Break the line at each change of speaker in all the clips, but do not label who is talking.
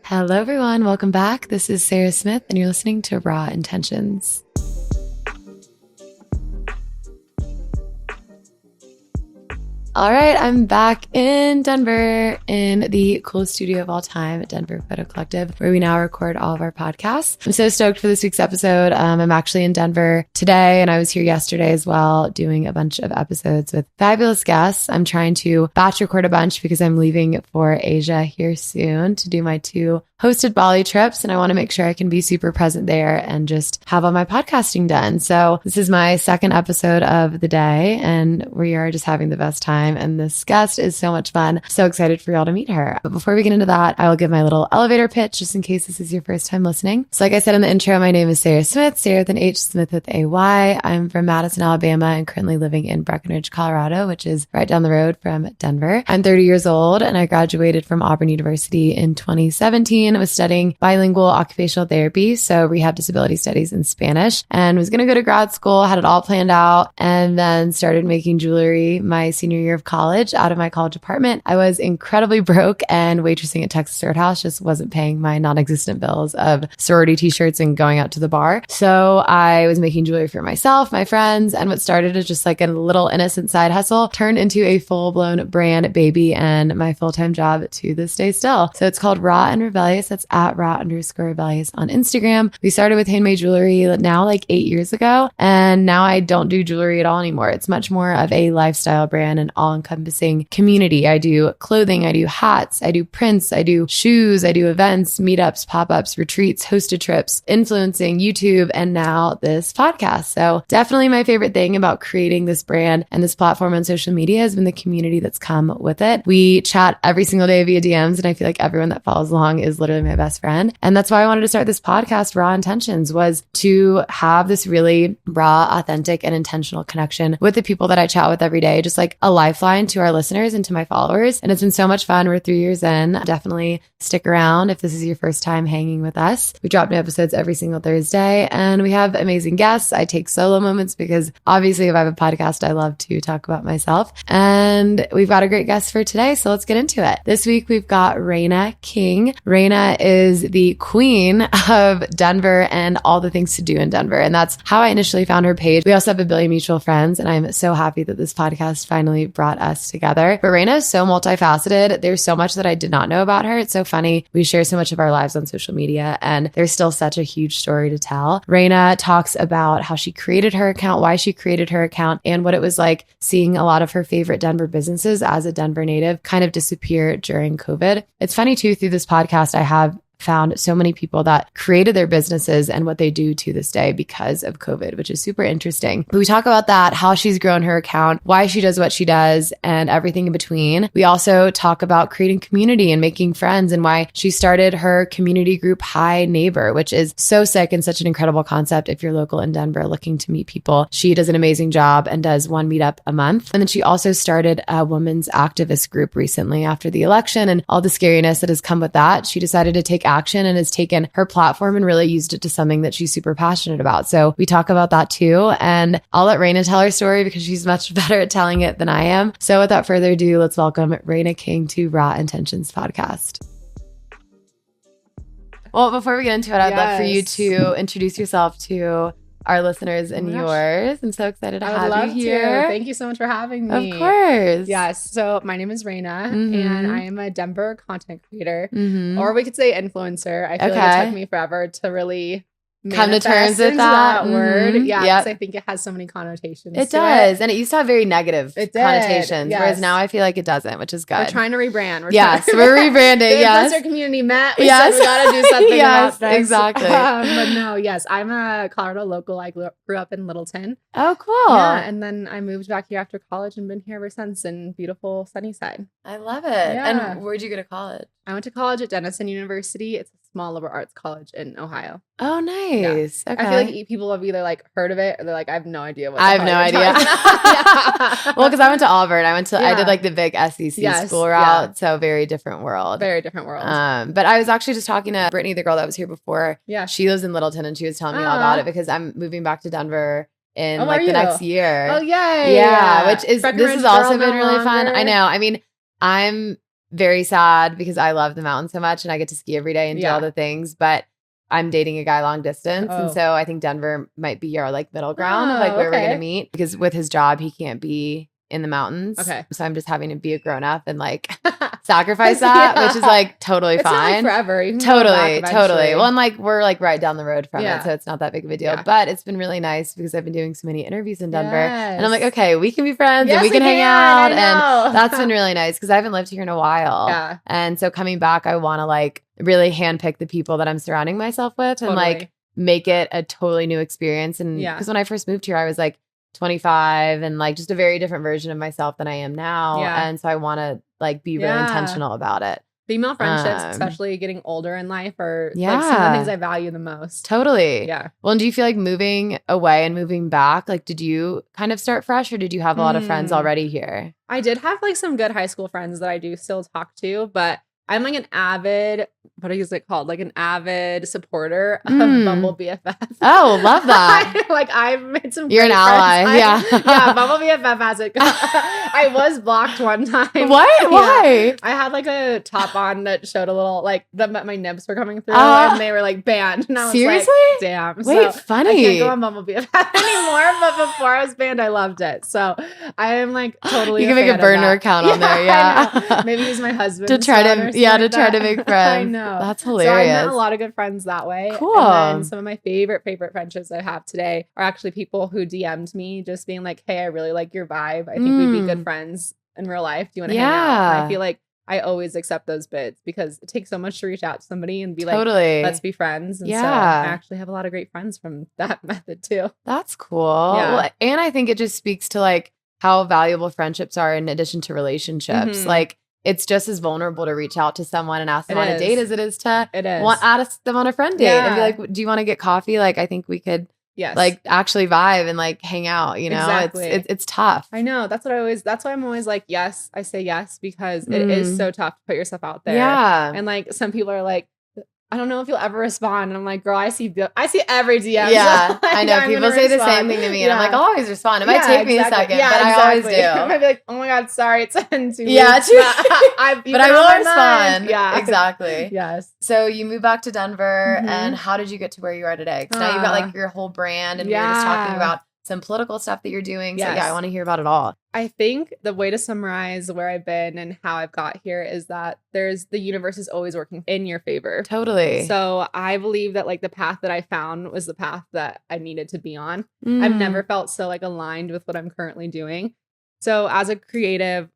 Hello, everyone. Welcome back. This is Sarah Smith, and you're listening to Raw Intentions. All right, I'm back in Denver in the coolest studio of all time at Denver Photo Collective, where we now record all of our podcasts. I'm so stoked for this week's episode. I'm actually in Denver today, and I was here yesterday as well, doing a bunch of episodes with fabulous guests. I'm trying to batch record a bunch because I'm leaving for Asia here soon to do my 2 hosted Bali trips, and I want to make sure I can be super present there and just have all my podcasting done. So this is my second episode of the day, and we are just having the best time. And this guest is so much fun. So excited for y'all to meet her. But before we get into that, I will give my little elevator pitch just in case this is your first time listening. So like I said in the intro, my name is Sarah Smith, Sarah with an H, Smith with a Y. I'm from Madison, Alabama, and currently living in Breckenridge, Colorado, which is right down the road from Denver. I'm 30 years old, and I graduated from Auburn University in 2017. I was studying bilingual occupational therapy, so rehab disability studies in Spanish, and was going to go to grad school, had it all planned out, and then started making jewelry my senior year of college out of my college apartment. I was incredibly broke, and waitressing at Texas Roadhouse just wasn't paying my non-existent bills of sorority t-shirts and going out to the bar. So I was making jewelry for myself, my friends, and what started as just like a little innocent side hustle turned into a full-blown brand baby and my full-time job to this day still. So it's called Raw and Rebellious. That's at raw_rebellious on Instagram. We started with handmade jewelry now like 8 years ago, and now I don't do jewelry at all anymore. It's much more of a lifestyle brand and all-encompassing community. I do clothing, I do hats, I do prints, I do shoes, I do events, meetups, pop-ups, retreats, hosted trips, influencing, YouTube, and now this podcast. So definitely my favorite thing about creating this brand and this platform on social media has been the community that's come with it. We chat every single day via DMs, and I feel like everyone that follows along is literally my best friend. And that's why I wanted to start this podcast, Raw Intentions, was to have this really raw, authentic, and intentional connection with the people that I chat with every day, just like a lifeline to our listeners and to my followers. And it's been so much fun. We're 3 years in. Definitely stick around if this is your first time hanging with us. We drop new episodes every single Thursday, and we have amazing guests. I take solo moments because obviously if I have a podcast, I love to talk about myself. And we've got a great guest for today, so let's get into it. This week we've got Rayna King. Rayna is the queen of Denver and all the things to do in Denver. And that's how I initially found her page. We also have a billion mutual friends, and I'm so happy that this podcast finally brought us together. But Rayna is so multifaceted. There's so much that I did not know about her. It's so funny. We share so much of our lives on social media, and there's still such a huge story to tell. Rayna talks about how she created her account, why she created her account, and what it was like seeing a lot of her favorite Denver businesses as a Denver native kind of disappear during COVID. It's funny too, through this podcast, I have found so many people that created their businesses and what they do to this day because of COVID, which is super interesting. But we talk about that, how she's grown her account, why she does what she does, and everything in between. We also talk about creating community and making friends and why she started her community group Hi Neighbor, which is so sick and such an incredible concept if you're local in Denver looking to meet people. She does an amazing job and does one meetup a month. And then she also started a women's activist group recently after the election and all the scariness that has come with that. She decided to take action and has taken her platform and really used it to something that she's super passionate about. So we talk about that too. And I'll let Rayna tell her story because she's much better at telling it than I am. So without further ado, let's welcome Rayna King to Raw Intentions podcast. Well, before we get into it, I'd love for you to introduce yourself to our listeners and yours. I'm so excited to have you here.
Thank you so much for having me.
Of course.
Yes. So my name is Rayna, and I am a Denver content creator, or we could say influencer. I feel like it took me forever to really
come to terms with that
word. Yeah, because I think it has so many connotations.
It does. And it used to have very negative connotations, whereas now I feel like it doesn't, which is good.
We're trying to rebrand.
We're rebranding.
Yes. Our community met. We said we got to do something about this.
Exactly.
But no, yes, I'm a Colorado local. I grew up in Littleton.
Oh, cool.
Yeah, and then I moved back here after college and been here ever since in beautiful Sunnyside.
I love it.
Yeah.
And where'd you go to college?
I went to college at Denison University. It's a small liberal arts college in Ohio.
Oh, nice.
Yeah.
Okay.
I feel like people have either like heard of it or they're like, I have no idea what.
I have no idea. Well, because I went to Auburn. I did like the big SEC school route. So very different world.
Very different world.
But I was actually just talking to Brittany, the girl that was here before.
Yeah.
She lives in Littleton, and she was telling me all about it because I'm moving back to Denver in the
you?
next year.
Oh, yay.
Yeah. Which is, this has also been really fun.
Longer.
I know. I mean, I'm very sad because I love the mountains so much and I get to ski every day and do all the things, but I'm dating a guy long distance. And so I think Denver might be our like middle ground of like where we're going to meet, because with his job, he can't be in the mountains. Okay. So I'm just having to be a grown up and like sacrifice that, which is like totally fine.
Not like forever. You can
totally. Well, and like we're like right down the road from it, so it's not that big of a deal. Yeah. But it's been really nice because I've been doing so many interviews in Denver, and I'm like, okay, we can be friends and we can hang out, and that's been really nice because I haven't lived here in a while. Yeah. And so coming back, I want to like really handpick the people that I'm surrounding myself with and like make it a totally new experience. And because when I first moved here, I was like 25 and like just a very different version of myself than I am now. Yeah. And so I want to like be really intentional about it.
Female friendships, especially getting older in life, are like some of the things I value the most.
Totally. Yeah. Well, and do you feel like moving away and moving back, like did you kind of start fresh or did you have a lot of friends already here?
I did have like some good high school friends that I do still talk to, but I'm like an avid, what is it called? Like an avid supporter of Bumble BFF.
Oh, love that.
Like I've made some
You're an ally. Yeah.
Bumble BFF has it. I was blocked one time.
What? Why?
I had like a top on that showed a little like my nibs were coming through and they were like banned. And I was
seriously?
Like, damn.
Wait, so funny.
I can't go on Bumble BFF anymore, but before I was banned, I loved it. So I am like totally
You can make a burner account on there. Yeah.
Maybe use my husband
to try to try to make friends.
I know.
That's hilarious.
So I met a lot of good friends that way.
Cool.
And then some of my favorite friendships I have today are actually people who DM'd me just being like, hey, I really like your vibe. I think we'd be good friends in real life. Do you want to hang out? And I feel like I always accept those bids because it takes so much to reach out to somebody and be like, let's be friends. And so I actually have a lot of great friends from that method too.
That's cool. Yeah. Well, and I think it just speaks to like how valuable friendships are in addition to relationships. Like, it's just as vulnerable to reach out to someone and ask them on a date as it is to ask them on a friend date and be like, do you want to get coffee? Like, I think we could like actually vibe and like hang out, you know? Exactly. It's tough.
I know. That's why I'm always like, yes, I say yes, because it is so tough to put yourself out there.
Yeah.
And like some people are like, I don't know if you'll ever respond. And I'm like, girl, I see every DM.
Yeah,
so, like,
I know. People say the same thing to me. And I'm like, I'll always respond. It might take me a second, but I always do.
I might be like, oh my God, sorry, it's in 2 weeks.
Yeah, but I will respond.
Yeah,
exactly.
Yes.
So you moved back to Denver, and how did you get to where you are today? Because now you've got like your whole brand, and we were just talking about some political stuff that you're doing. So I want to hear about it all.
I think the way to summarize where I've been and how I've got here is that the universe is always working in your favor.
Totally.
So I believe that like the path that I found was the path that I needed to be on. I've never felt so like aligned with what I'm currently doing. So as a creative,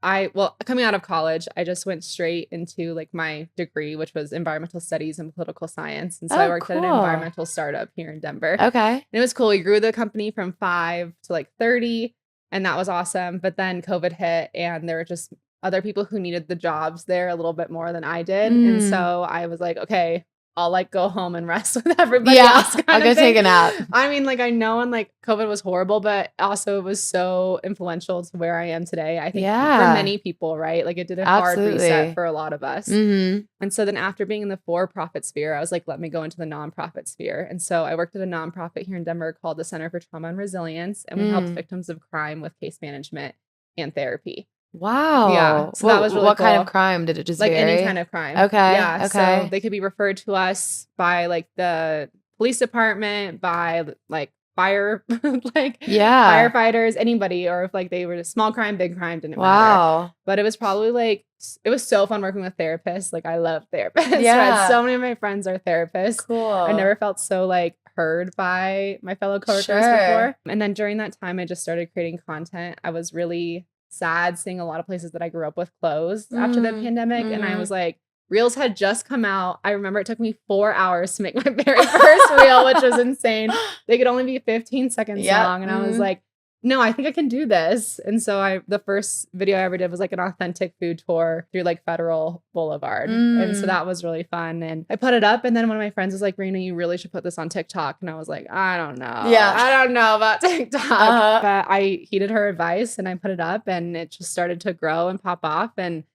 coming out of college, I just went straight into like my degree, which was environmental studies and political science. And so I worked at an environmental startup here in Denver.
Okay.
And it was cool. We grew the company from 5 to like 30, and that was awesome. But then COVID hit, and there were just other people who needed the jobs there a little bit more than I did. And so I was like, okay, I'll like go home and rest with everybody else.
I'll go take a nap.
I mean, like I know, and like COVID was horrible, but also it was so influential to where I am today. I think for many people, right? Like it did a hard reset for a lot of us. And so then after being in the for-profit sphere, I was like, let me go into the nonprofit sphere. And so I worked at a nonprofit here in Denver called the Center for Trauma and Resilience. And we helped victims of crime with case management and therapy.
Wow.
Yeah. So that was really
what
cool.
kind of crime did it just
like
vary?
Any kind of crime.
Okay.
Yeah.
Okay.
So they could be referred to us by like the police department, by like firefighters, anybody, or if like they were small crime, big crime, didn't matter. But it was probably like, it was so fun working with therapists. Like I love therapists. Yeah. Right? So many of my friends are therapists.
Cool.
I never felt so like heard by my fellow coworkers before. And then during that time, I just started creating content. I was really sad seeing a lot of places that I grew up with close after the pandemic. And I was like, Reels had just come out. I remember it took me 4 hours to make my very first reel, which was insane. They could only be 15 seconds long. And I was like, no, I think I can do this. And so the first video I ever did was like an authentic food tour through like Federal Boulevard. And so that was really fun. And I put it up, and then one of my friends was like, Rayna, you really should put this on TikTok. And I was like, I don't know. Yeah. I don't know about TikTok. But I heeded her advice and I put it up, and it just started to grow and pop off. And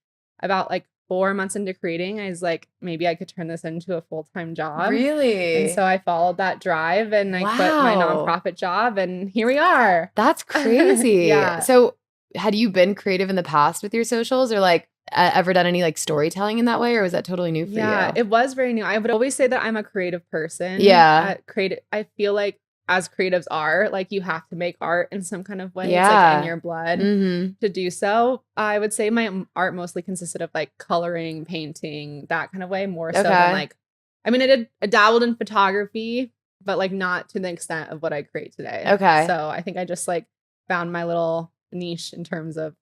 about like 4 months into creating, I was like, maybe I could turn this into a full-time job.
Really?
And so I followed that drive, and I quit my nonprofit job, and here we are.
That's crazy. So had you been creative in the past with your socials, or like ever done any like storytelling in that way, or was that totally new for you?
Yeah, it was very new. I would always say that I'm a creative person.
Yeah.
I feel like as creatives are, like you have to make art in some kind of way. It's
Yeah.
like in your blood to do so. I would say my art mostly consisted of like coloring, painting, that kind of way, more so than like, I mean, I dabbled in photography, but like not to the extent of what I create today.
Okay.
So I think I just like found my little niche in terms of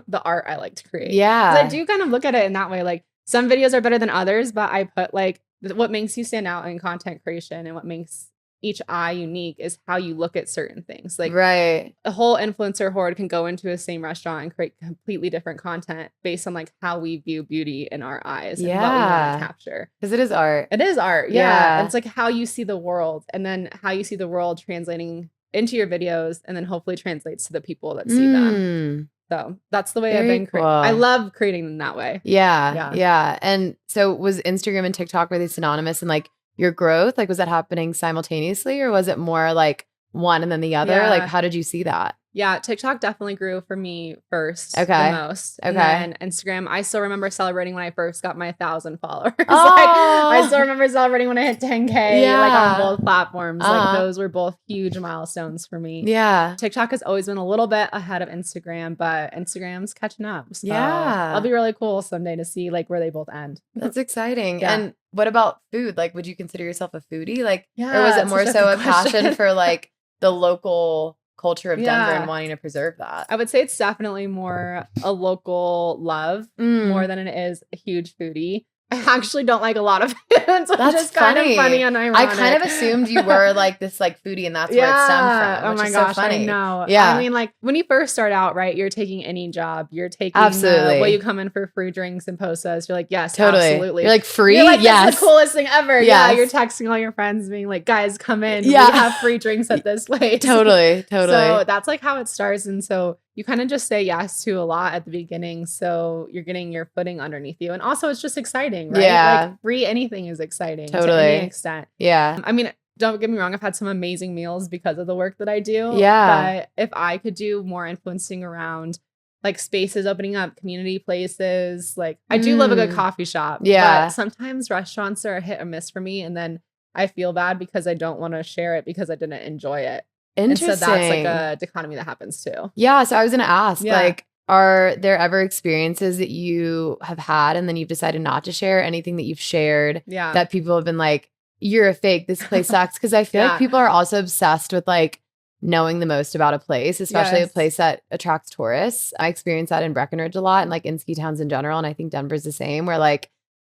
the art I like to create.
Yeah.
'Cause I do kind of look at it in that way. Like some videos are better than others, but I put like what makes you stand out in content creation and what makes each eye unique is how you look at certain things. Like
right.
a whole influencer horde can go into a same restaurant and create completely different content based on like how we view beauty in our eyes and what we want to capture.
Because it is art.
It is art. Yeah. It's like how you see the world and then how you see the world translating into your videos and then hopefully translates to the people that see them. So that's the way I've been creating. I love creating in that way.
Yeah. And so was Instagram and TikTok really synonymous in like your growth? Like, was that happening simultaneously or was it more like one and then the other? Like, how did you see that?
Yeah, TikTok definitely grew for me first the most.
Okay.
And then Instagram, I still remember celebrating when I first got my 1,000 followers. Like, I still remember celebrating when I hit 10K like on both platforms. Like those were both huge milestones for me.
Yeah.
TikTok has always been a little bit ahead of Instagram, but Instagram's catching up. So it'll be really cool someday to see like where they both end.
That's exciting. And what about food? Like, would you consider yourself a foodie? Like, or was it more so a passion for like the local culture of Denver and wanting to preserve that?
I would say it's definitely more a local love more than it is a huge foodie. I actually don't like a lot of it. So that's just kind of funny and ironic.
I kind of assumed you were like this like foodie and that's where it stemmed from.
Oh my gosh, so funny. I know.
Yeah.
I mean, like when you first start out, right, you're taking any job. You're taking will you come in for free drinks and post us? You're like, yes, absolutely.
You're like free?
You're like, this is the coolest thing ever.
Yes.
Yeah, you're texting all your friends being like, guys, come in. We have free drinks at this place.
Totally.
So that's like how it starts. And so you kind of just say yes to a lot at the beginning. So you're getting your footing underneath you. And also it's just exciting, right?
Yeah.
Like free anything is exciting to any extent.
Yeah.
I mean, don't get me wrong. I've had some amazing meals because of the work that I do.
Yeah.
But if I could do more influencing around like spaces opening up, community places, like I do love a good coffee shop.
Yeah.
But sometimes restaurants are a hit or miss for me. And then I feel bad because I don't want to share it because I didn't enjoy it.
Interesting.
And so that's like a dichotomy that happens too.
Yeah. So I was going to ask, like, are there ever experiences that you have had and then you've decided not to share? Anything that you've shared that people have been like, you're a fake, this place sucks? Because I feel like people are also obsessed with like knowing the most about a place, especially a place that attracts tourists. I experience that in Breckenridge a lot and like in ski towns in general. And I think Denver's the same, where like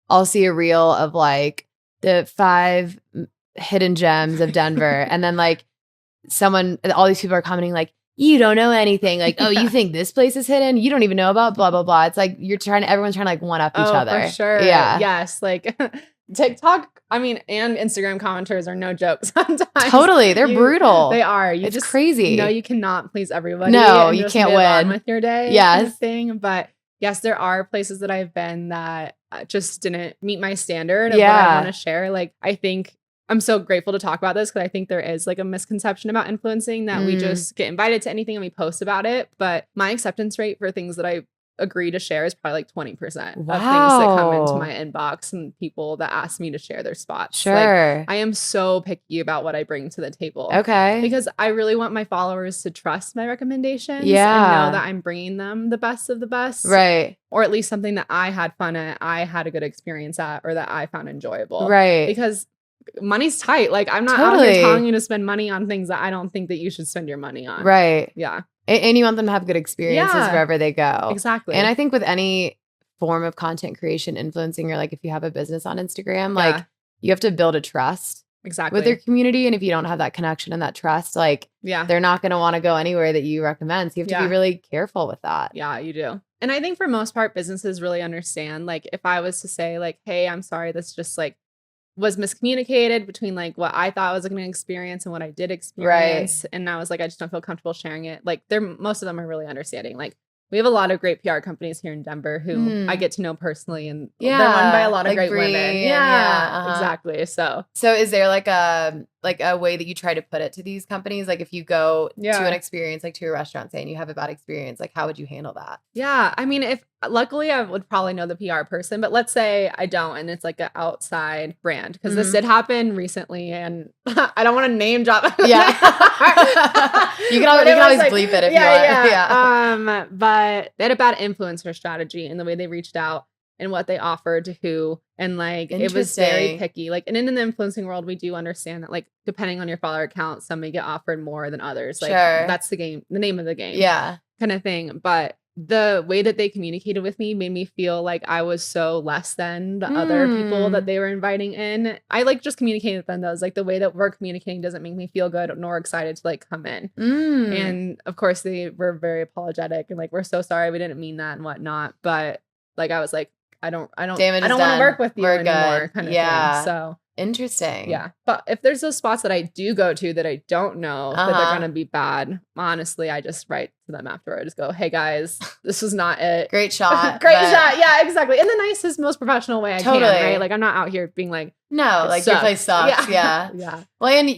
I'll see a reel of like the 5 hidden gems of Denver and then like all these people are commenting like, you don't know anything. Like, oh, you think this place is hidden? You don't even know about blah, blah, blah. It's like everyone's trying to like one up each other.
For sure.
Yeah.
Yes. Like TikTok, I mean, and Instagram commenters are no joke sometimes.
Totally. They're brutal.
They are.
It's crazy.
You know, you cannot please everybody.
No, you can't win
with your day.
Yes.
Thing. But yes, there are places that I've been that just didn't meet my standard of what I want to share. Like, I think I'm so grateful to talk about this because I think there is like a misconception about influencing that we just get invited to anything and we post about it. But my acceptance rate for things that I agree to share is probably like 20% of things that come into my inbox and people that ask me to share their spots.
Sure.
Like, I am so picky about what I bring to the table.
Okay.
Because I really want my followers to trust my recommendations and know that I'm bringing them the best of the best.
Right.
Or at least something that I had fun at, I had a good experience at, or that I found enjoyable.
Right.
Because money's tight. Like, I'm not out here telling you to spend money on things that I don't think that you should spend your money on.
Right.
Yeah.
And you want them to have good experiences wherever they go.
Exactly.
And I think with any form of content creation, influencing, or like if you have a business on Instagram, like you have to build a trust with your community. And if you don't have that connection and that trust, like they're not going to want to go anywhere that you recommend. So you have to be really careful with that.
Yeah, you do. And I think for most part, businesses really understand. Like, if I was to say like, hey, I'm sorry, this just like was miscommunicated between like what I thought I was going to experience and what I did experience. Right. And I was like, I just don't feel comfortable sharing it. Like, most of them are really understanding. Like, we have a lot of great PR companies here in Denver who I get to know personally, and they're run by a lot of great women. Yeah, exactly. So
is there like a way that you try to put it to these companies? Like, if you go to an experience, like to a restaurant, say, and you have a bad experience, like how would you handle that?
Yeah, I mean, if luckily I would probably know the PR person, but let's say I don't, and it's like an outside brand, because this did happen recently, and I don't want to name drop.
Yeah. you can always like, bleep it if you want.
Yeah. But they had a bad influencer strategy in the way they reached out and what they offered to who, and like it was very picky. Like, and in the influencing world, we do understand that like depending on your follower count, some may get offered more than others. Like that's the name of the game.
Yeah.
Kind of thing. But the way that they communicated with me made me feel like I was so less than the other people that they were inviting in. I like just communicating with them, though. Like the way that we're communicating doesn't make me feel good nor excited to like come in. And of course they were very apologetic and like, we're so sorry, we didn't mean that and whatnot. But like, I was like, I don't want to work with you anymore. Kind of thing. So
interesting.
Yeah. But if there's those spots that I do go to that I don't know that they're going to be bad, honestly, I just write to them after. I just go, hey guys, this was not it.
Great shot.
Great shot. Yeah, exactly. In the nicest, most professional way I can, right? Like I'm not out here being like,
no, like your place sucks. Yeah.
Yeah.
Well, and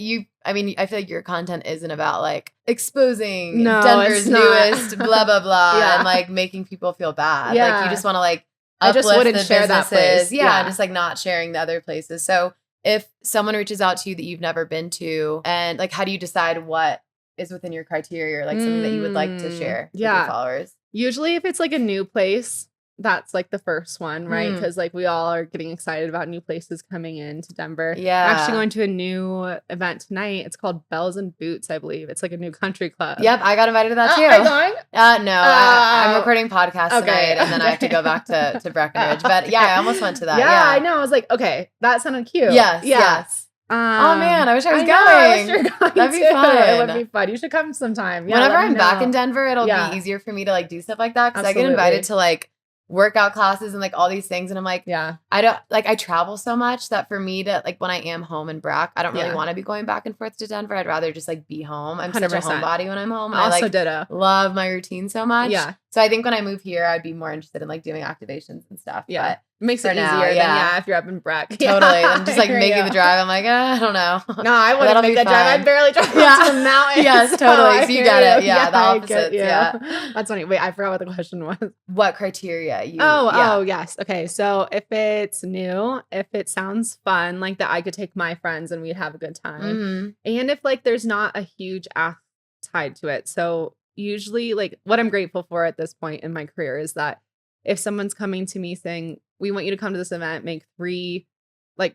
I feel like your content isn't about like exposing Denver's newest blah, blah, blah, and like making people feel bad. Yeah. Like you just want to like
I just wouldn't share that place.
Yeah, just like not sharing the other places. So if someone reaches out to you that you've never been to, and like, how do you decide what is within your criteria or like something that you would like to share with your followers?
Usually if it's like a new place, that's like the first one, right? Because like we all are getting excited about new places coming into Denver.
Yeah.
I'm actually going to a new event tonight. It's called Bells and Boots, I believe. It's like a new country club.
Yep, I got invited to that too.
Are you going?
No, I'm recording podcasts tonight, and then I have to go back to Breckenridge. But yeah, I almost went to that.
Yeah, I know. I was like, okay, that sounded cute.
Yes. Oh man, I wish I was going.
I wish you were going.
That'd be fun.
It would be fun. You should come sometime. Yeah,
whenever I'm back in Denver, it'll be easier for me to like do stuff like that, because I get invited to like workout classes and like all these things, and I'm like, I travel so much that for me to like when I am home in Brack, I don't really want to be going back and forth to Denver. I'd rather just like be home. I'm 100%. Such a homebody when I'm home.
I also
like love my routine so much. Yeah. So I think when I move here, I'd be more interested in like doing activations and stuff.
Yeah.
But
it makes it easier than if you're up in Brack.
Totally. I'm just like making the drive. I'm like, I don't know.
No, I wouldn't make that drive. I barely drive to the mountains.
Yes, totally. So you get it. Yeah, the opposites. Yeah.
That's funny. Wait, I forgot what the question was.
What criteria you
Oh, yes. Okay. So if it's new, if it sounds fun, like that I could take my friends and we'd have a good time. And if like there's not a huge ask tied to it. So usually like what I'm grateful for at this point in my career is that if someone's coming to me saying, we want you to come to this event,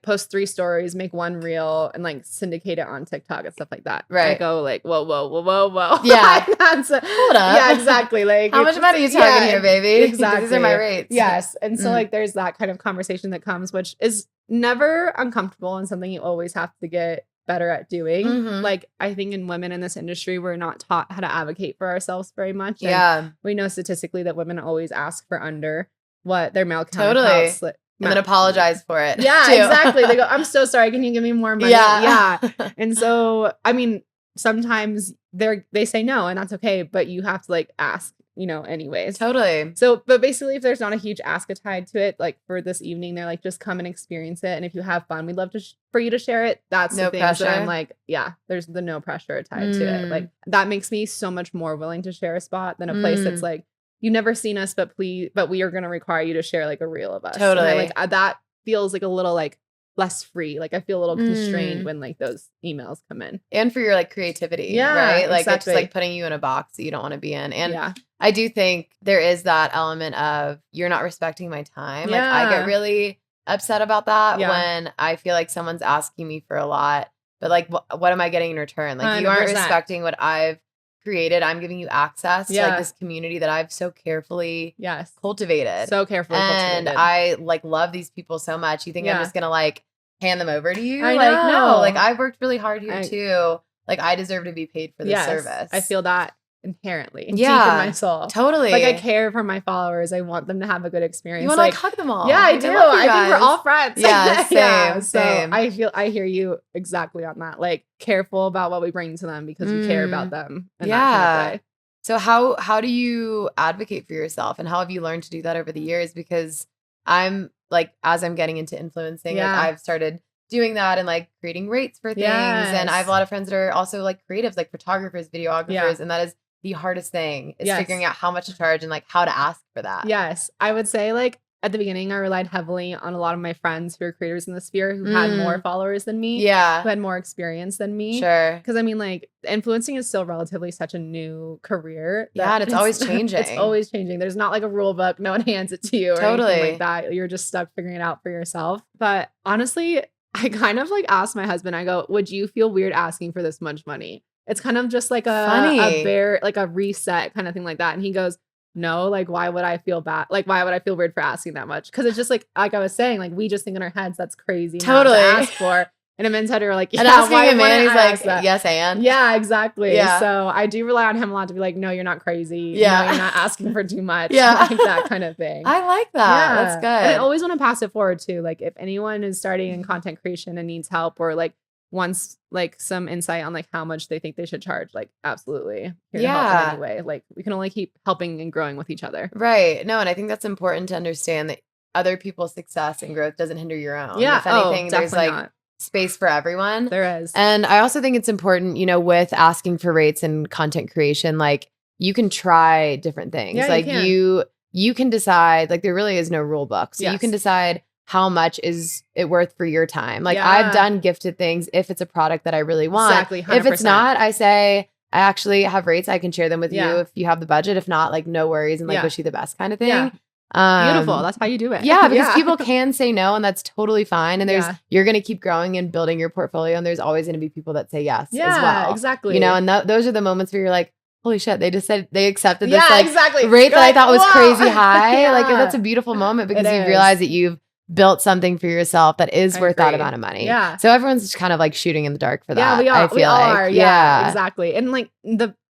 post 3 stories, make 1 reel, and like syndicate it on TikTok and stuff like that.
Right.
I go like, whoa.
Yeah.
Hold up. Yeah, exactly. Like,
how much money are you talking here, baby?
Exactly.
These are my rates.
Yes. And so like there's that kind of conversation that comes, which is never uncomfortable and something you always have to get better at doing. Like I think in women in this industry, we're not taught how to advocate for ourselves very much. And we know statistically that women always ask for under what their male counterparts and
then apologize for it.
Yeah, exactly. They go, I'm so sorry. Can you give me more money? Yeah. And so, I mean, sometimes they say no, and that's okay, but you have to like ask, anyways.
Totally.
So, but basically, if there's not a huge ask tied to it, like for this evening, they're like, just come and experience it. And if you have fun, we'd love to for you to share it. That's
no
the things
pressure.
that I'm like, there's the no pressure tied to it. Like that makes me so much more willing to share a spot than a place that's like, you've never seen us, but we are going to require you to share like a reel of us.
Totally.
Like that feels like a little like less free. Like I feel a little constrained when like those emails come in.
And for your like creativity, right? Like it's just like putting you in a box that you don't want to be in. And I do think there is that element of you're not respecting my time. Like I get really upset about that when I feel like someone's asking me for a lot, but like what am I getting in return? Like 100%. You aren't respecting what I've created. I'm giving you access to like this community that I've so carefully cultivated.
So carefully
and
cultivated.
I like love these people so much. You think I'm just gonna like hand them over to you?
I
like
know.
no, like I've worked really hard here too. Like I deserve to be paid for this service.
I feel that inherently deep in my soul.
Totally.
Like I care for my followers. I want them to have a good experience.
You want to like hug them all.
Yeah, I do. I think we're all friends.
Yeah, same.
So I hear you exactly on that. Like careful about what we bring to them because we care about them. In that kind of way.
So how do you advocate for yourself, and how have you learned to do that over the years? Because I'm like, as I'm getting into influencing, like I've started doing that and like creating rates for things. And I have a lot of friends that are also like creatives, like photographers, videographers, and that is the hardest thing is
Yes.
figuring out how much to charge and like how to ask for that.
Yes. I would say like at the beginning, I relied heavily on a lot of my friends who are creators in the sphere who had more followers than me.
Yeah.
Who had more experience than me.
Sure.
Because I mean, like, influencing is still relatively such a new career.
Yeah, and it's always changing.
It's always changing. There's not like a rule book. No one hands it to you or anything like that. You're just stuck figuring it out for yourself. But honestly, I kind of like asked my husband, I go, would you feel weird asking for this much money? It's kind of just like a reset kind of thing like that. And he goes, no, like, why would I feel bad? Like, why would I feel weird for asking that much? Because it's just like I was saying, like, we just think in our heads that's crazy
totally
to ask for. And a man's head are like, yeah,
and asking
why
a man, he's like,
that?
yes, and
yeah, exactly.
Yeah.
So I do rely on him a lot to be like, no, you're not crazy.
Yeah,
no, you're not asking for too much.
Yeah,
like that kind of thing.
I like that.
Yeah.
That's good.
And I always want to pass it forward too. Like if anyone is starting in content creation and needs help or like wants like some insight on like how much they think they should charge, like absolutely here to help in any way. Like we can only keep helping and growing with each other.
Right. No, and I think that's important to understand that other people's success and growth doesn't hinder your own.
Yeah.
If anything, there's like
not.
Space for everyone.
There is.
And I also think it's important, you know, with asking for rates and content creation, like you can try different things.
Yeah,
like you can decide, like there really is no rule book. So you can decide how much is it worth for your time. Like I've done gifted things if it's a product that I really want.
Exactly. 100%.
If it's not, I say I actually have rates. I can share them with you if you have the budget. If not, like no worries and like wish you the best kind of thing.
Yeah. Beautiful. That's how you do it.
Yeah, because people can say no and that's totally fine. And you're going to keep growing and building your portfolio. And there's always going to be people that say yes as well.
Exactly.
You know, and those are the moments where you're like, holy shit, they just said they accepted this
exactly.
rate that I thought was crazy high. Like that's a
Yeah.
beautiful moment because you realize that you've built something for yourself that is worth that amount of money.
Yeah.
So everyone's just kind of like shooting in the dark for that.
Yeah, we all are.
Yeah,
exactly. And like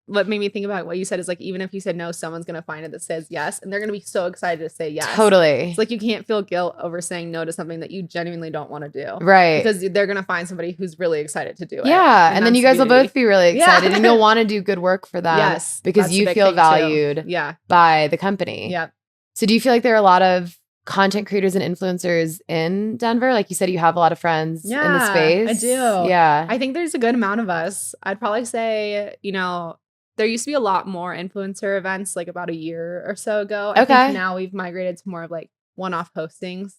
what made me think about what you said is like, even if you said no, someone's going to find it that says yes. And they're going to be so excited to say yes.
Totally.
It's like, you can't feel guilt over saying no to something that you genuinely don't want to do.
Right.
Because they're going to find somebody who's really excited to do it.
Yeah. And then you guys will both be really excited and you'll want to do good work for them.
Yes.
Because you feel valued by the company.
Yeah.
So do you feel like there are a lot of content creators and influencers in Denver? Like you said, you have a lot of friends in the space.
I do.
Yeah.
I think there's a good amount of us. I'd probably say, you know, there used to be a lot more influencer events like about a year or so ago. I think now we've migrated to more of like one-off postings.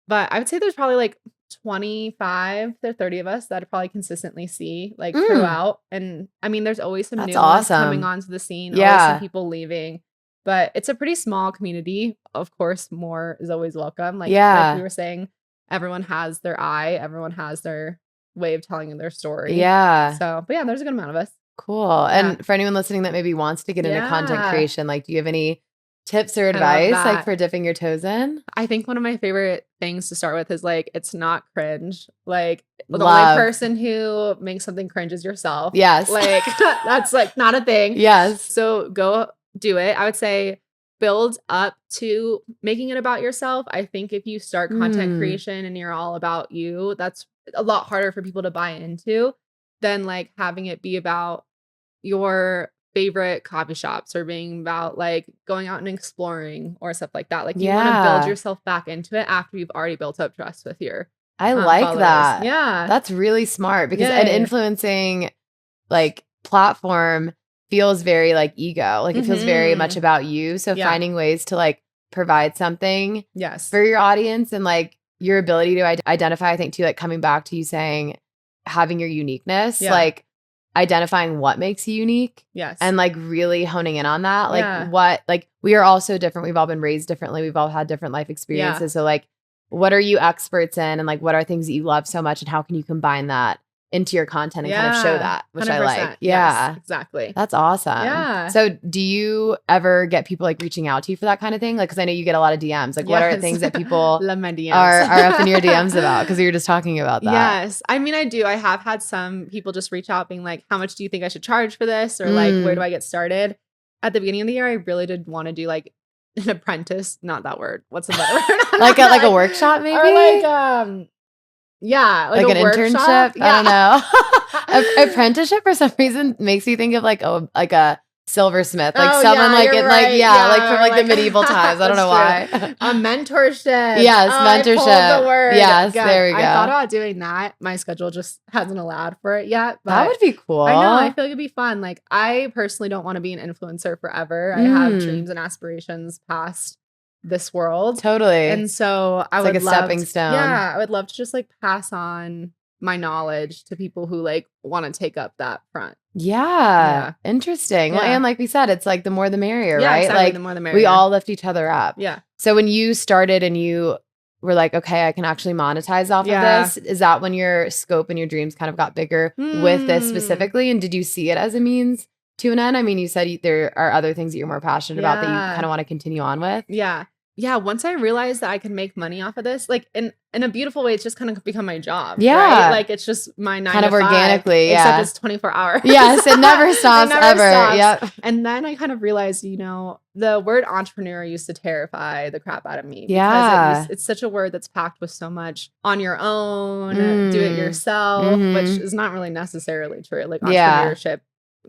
But I would say there's probably like 25 to 30 of us that I probably consistently see like throughout. And I mean, there's always some new ones coming onto the scene. Always some people leaving. But it's a pretty small community. Of course, more is always welcome. Like we were saying, everyone has their eye. Everyone has their way of telling their story.
Yeah.
So, but yeah, there's a good amount of us.
Cool. And for anyone listening that maybe wants to get into content creation, like do you have any tips or advice like for dipping your toes in?
I think one of my favorite things to start with is like, it's not cringe. Like the only person who makes something cringe is yourself.
Yes.
Like that's like not a thing.
Yes.
So go do it. I would say build up to making it about yourself. I think if you start content creation and you're all about you, that's a lot harder for people to buy into than like having it be about your favorite coffee shops or being about like going out and exploring or stuff like that. Like you want to build yourself back into it after you've already built up trust with your
I like
followers.
that.
Yeah.
That's really smart because an influencing like platform feels very like ego. Like it feels very much about you. So finding ways to like provide something for your audience and like your ability to identify, I think too, like coming back to you saying having your uniqueness, like identifying what makes you unique and like really honing in on that. Like what, like we are all so different. We've all been raised differently. We've all had different life experiences. So like, what are you experts in? And like, what are things that you love so much? And how can you combine that into your content and kind of show that, which I like. Yeah,
yes, exactly.
That's awesome.
Yeah.
So do you ever get people like reaching out to you for that kind of thing? Like, cause I know you get a lot of DMs. Like what are things that people
love my DMs.
are up in your DMs about? Cause you were just talking about that.
Yes. I mean, I do. I have had some people just reach out being like, how much do you think I should charge for this? Or like, where do I get started? At the beginning of the year, I really did want to do like an apprentice, not that word. What's the better word?
like a workshop maybe?
Or like, yeah,
like an
workshop.
internship. I don't know. Apprenticeship for some reason makes me think of like a silversmith, like someone like it,
right.
like from like the medieval times. I don't know why.
A mentorship.
Yes, mentorship.
I pulled the word.
Yes,
God,
there we go.
I thought about doing that. My schedule just hasn't allowed for it yet. But
that would be cool.
I know. I feel like it'd be fun. Like I personally don't want to be an influencer forever. I have dreams and aspirations past this world.
Totally.
And so I would
like a stepping stone.
Yeah, I would love to just like pass on my knowledge to people who like want to take up that front.
Yeah. Interesting.
Yeah.
Well, and like we said, it's like the more the merrier,
Yeah,
right?
exactly.
Like
The more the merrier.
we all lift each other up.
Yeah.
So when you started and you were like, okay, I can actually monetize off of this, is that when your scope and your dreams kind of got bigger with this specifically? And did you see it as a means to an end? I mean, you said there are other things that you're more passionate about that you kind of want to continue on with.
Yeah. Yeah. Once I realized that I could make money off of this, like in a beautiful way, it's just kind of become my job.
Yeah.
Right? Like it's just my 9
kind
to
of
5,
organically.
Except it's 24 hours.
Yes. It never stops ever.
Stops.
Yep.
And then I kind of realized, you know, the word entrepreneur used to terrify the crap out of me.
Yeah.
Because it's such a word that's packed with so much on your own, do it yourself, which is not really necessarily true. Like entrepreneurship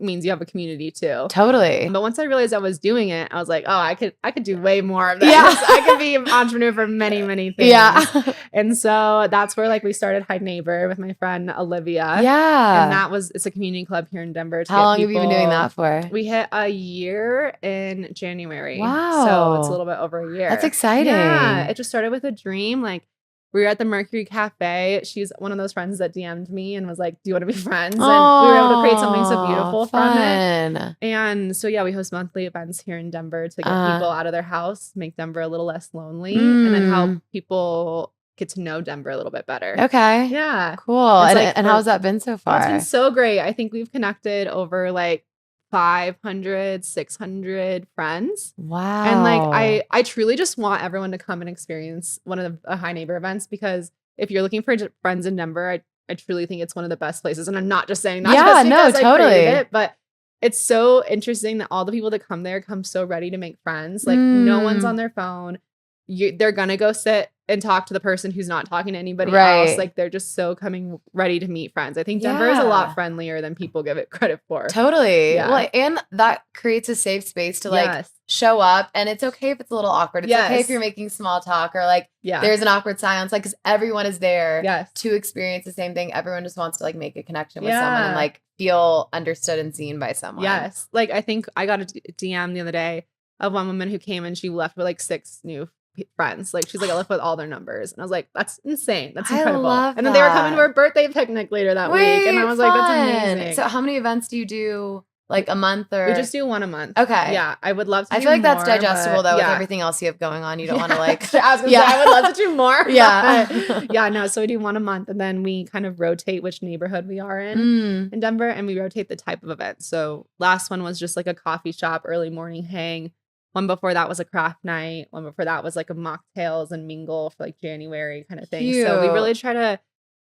means you have a community too.
Totally.
But once I realized I was doing it, I was like, oh, I could do way more of this.
Yeah.
I could be an entrepreneur for many, many things.
Yeah.
And so that's where like we started High Neighbor with my friend Olivia.
Yeah.
And it's a community club here in Denver.
How long have you been doing that for?
We hit a year in January.
Wow.
So it's a little bit over a year.
That's exciting.
Yeah. It just started with a dream. Like we were at the Mercury Cafe. She's one of those friends that DM'd me and was like, do you want to be friends? And we were able to create something so beautiful from it. And so, yeah, we host monthly events here in Denver to get people out of their house, make Denver a little less lonely, and then help people get to know Denver a little bit better.
Okay.
Yeah.
Cool. And how's that been so far?
It's been so great. I think we've connected over like 500, 600 friends.
Wow.
And like, I truly just want everyone to come and experience one of the High Neighbor events, because if you're looking for friends in Denver, I truly think it's one of the best places. And I'm not just saying that just because I created it, but it's so interesting that all the people that come there come so ready to make friends. Like no one's on their phone. They're going to go sit and talk to the person who's not talking to anybody else. Like they're just so coming ready to meet friends. I think Denver is a lot friendlier than people give it credit for.
Totally. Yeah. Well, and that creates a safe space to like show up, and it's okay if it's a little awkward. It's okay if you're making small talk or like there's an awkward silence, like because everyone is there to experience the same thing. Everyone just wants to like make a connection with someone and like feel understood and seen by someone.
Yes. Like I think I got a DM the other day of one woman who came and she left with like 6 new friends. Like she's like, I left with all their numbers. And I was like, that's insane. That's incredible. And then they were coming to her birthday picnic later that week. And I was like, that's amazing.
So how many events do you do? Like a month or?
We just do one a month.
Okay.
Yeah. I would love to
I
do
feel like
more,
that's digestible though with everything else you have going on. You don't want to like
I was gonna say I would love to do more.
Yeah.
Yeah, no. So we do one a month, and then we kind of rotate which neighborhood we are in Denver, and we rotate the type of event. So last one was just like a coffee shop, early morning hang. One before that was a craft night. One before that was like a mocktails and mingle for like January kind of thing.
Cute.
So we really try to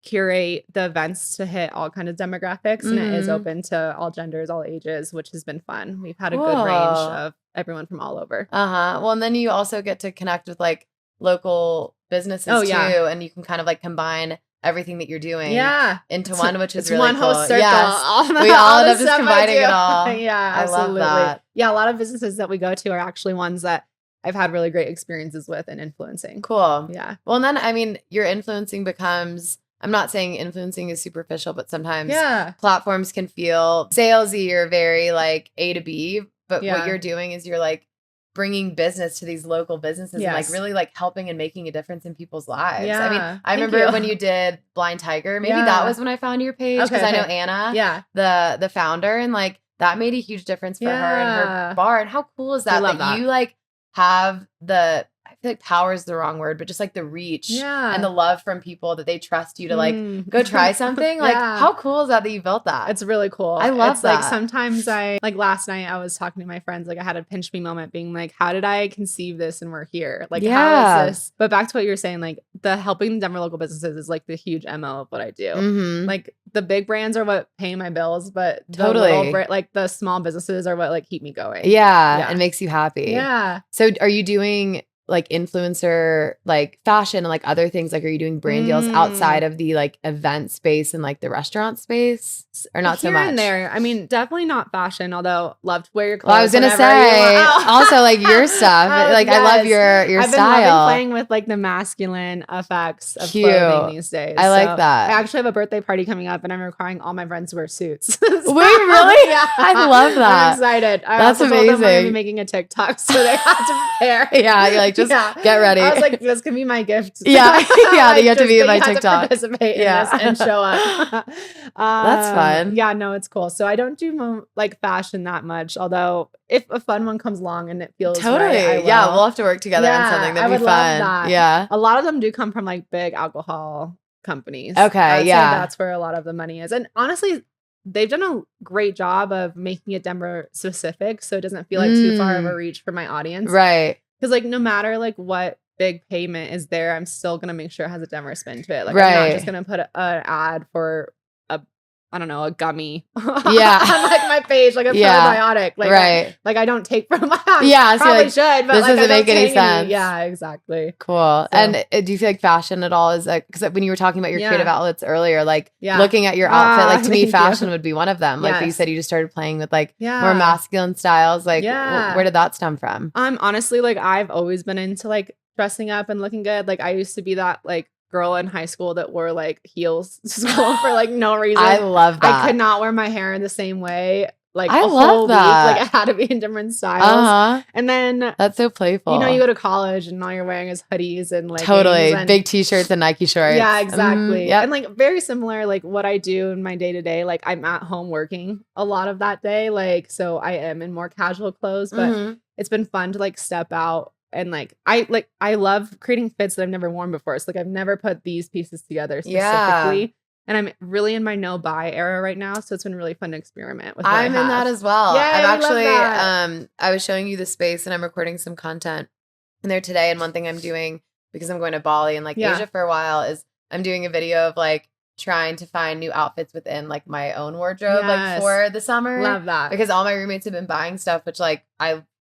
curate the events to hit all kind of demographics, and it is open to all genders, all ages, which has been fun. We've had a good range of everyone from all over.
Well, and then you also get to connect with like local businesses too, and you can kind of like combine everything that you're doing into one, which is really
one
cool.
whole circle.
Yes. We all end up just combining it all.
Yeah, absolutely.
I love that.
Yeah, a lot of businesses that we go to are actually ones that I've had really great experiences with and influencing.
Cool.
Yeah.
Well, and then, I mean, your influencing becomes, I'm not saying influencing is superficial, but sometimes platforms can feel salesy or very like A to B. But what you're doing is you're like bringing business to these local businesses and like really like helping and making a difference in people's lives. I mean, I remember when you did Blind Tiger, maybe that was when I found your page because I know Anna, the founder, and like that made a huge difference for her and her bar. And how cool is that that you like have the, I feel like power is the wrong word, but just like the reach and the love from people that they trust you to like go try something. Like how cool is that you built that?
It's really cool.
I love that.
Like sometimes like last night I was talking to my friends, like I had a pinch me moment being like, how did I conceive this and we're here? Like how is this? But back to what you were saying, like the helping Denver local businesses is like the huge MO of what I do. Like the big brands are what pay my bills, but like the small businesses are what like keep me going.
And makes you happy.
Yeah.
So are you doing like influencer, like fashion and like other things? Like, are you doing brand deals outside of the like event space and like the restaurant space, or not so much?
Here and there. I mean, definitely not fashion, although love to wear your clothes.
Well, I was gonna say also like your stuff. Like I love your
I've been
style.
loving playing with like the masculine effects of clothing these days.
I like that.
I actually have a birthday party coming up, and I'm requiring all my friends to wear suits.
Wait, really?
Yeah,
I love that.
I'm excited.
That's amazing.
Told them I'm gonna be making a TikTok, so they have to prepare.
Yeah, you're like, just get ready.
I was like, this can be my gift.
Yeah, yeah,
like,
you have to be in my
TikTok.
TikTok.
Participate in this and show up.
That's fun.
Yeah, no, it's cool. So I don't do like fashion that much, although if a fun one comes along and it feels
totally
right,
yeah, we'll have to work together on something. That'd be fun. Love that. Yeah,
a lot of them do come from like big alcohol companies.
Okay, yeah,
that's where a lot of the money is, and honestly, they've done a great job of making it Denver specific, so it doesn't feel like too far of a reach for my audience,
right?
Because like no matter like what big payment is there, I'm still gonna make sure it has a Denver spin to it. Like I'm not just gonna put an ad for I don't know, a gummy on like my page, like a probiotic. Like, I don't take from my
so
probably
like,
should, but
this
like,
doesn't make any sense.
Yeah, exactly.
Cool. So. And do you feel like fashion at all is like, because when you were talking about your creative outlets earlier, like looking at your outfit, like to me, fashion would be one of them. Like you said, you just started playing with like more masculine styles. Like where did that stem from?
Honestly, like I've always been into like dressing up and looking good. Like I used to be that like girl in high school that wore like heels to school for like no reason.
I love that.
I could not wear my hair in the same way. Like
I
a
love
whole
that.
week. Like it had to be in different styles. And then
that's so playful.
You know, you go to college and all you're wearing is hoodies and like
big t-shirts and Nike shorts.
Yeah, exactly. And like very similar, like what I do in my day to day. Like I'm at home working a lot of that day. Like so I am in more casual clothes, but it's been fun to like step out. And like I love creating fits that I've never worn before. So like I've never put these pieces together specifically. And I'm really in my no buy era right now. So it's been really fun to experiment with what
I'm in that as well.
Yay,
I'm actually I was showing you the space and I'm recording some content in there today. And one thing I'm doing, because I'm going to Bali and like Asia for a while, is I'm doing a video of like trying to find new outfits within like my own wardrobe like for the summer.
Love that.
Because all my roommates have been buying stuff, which like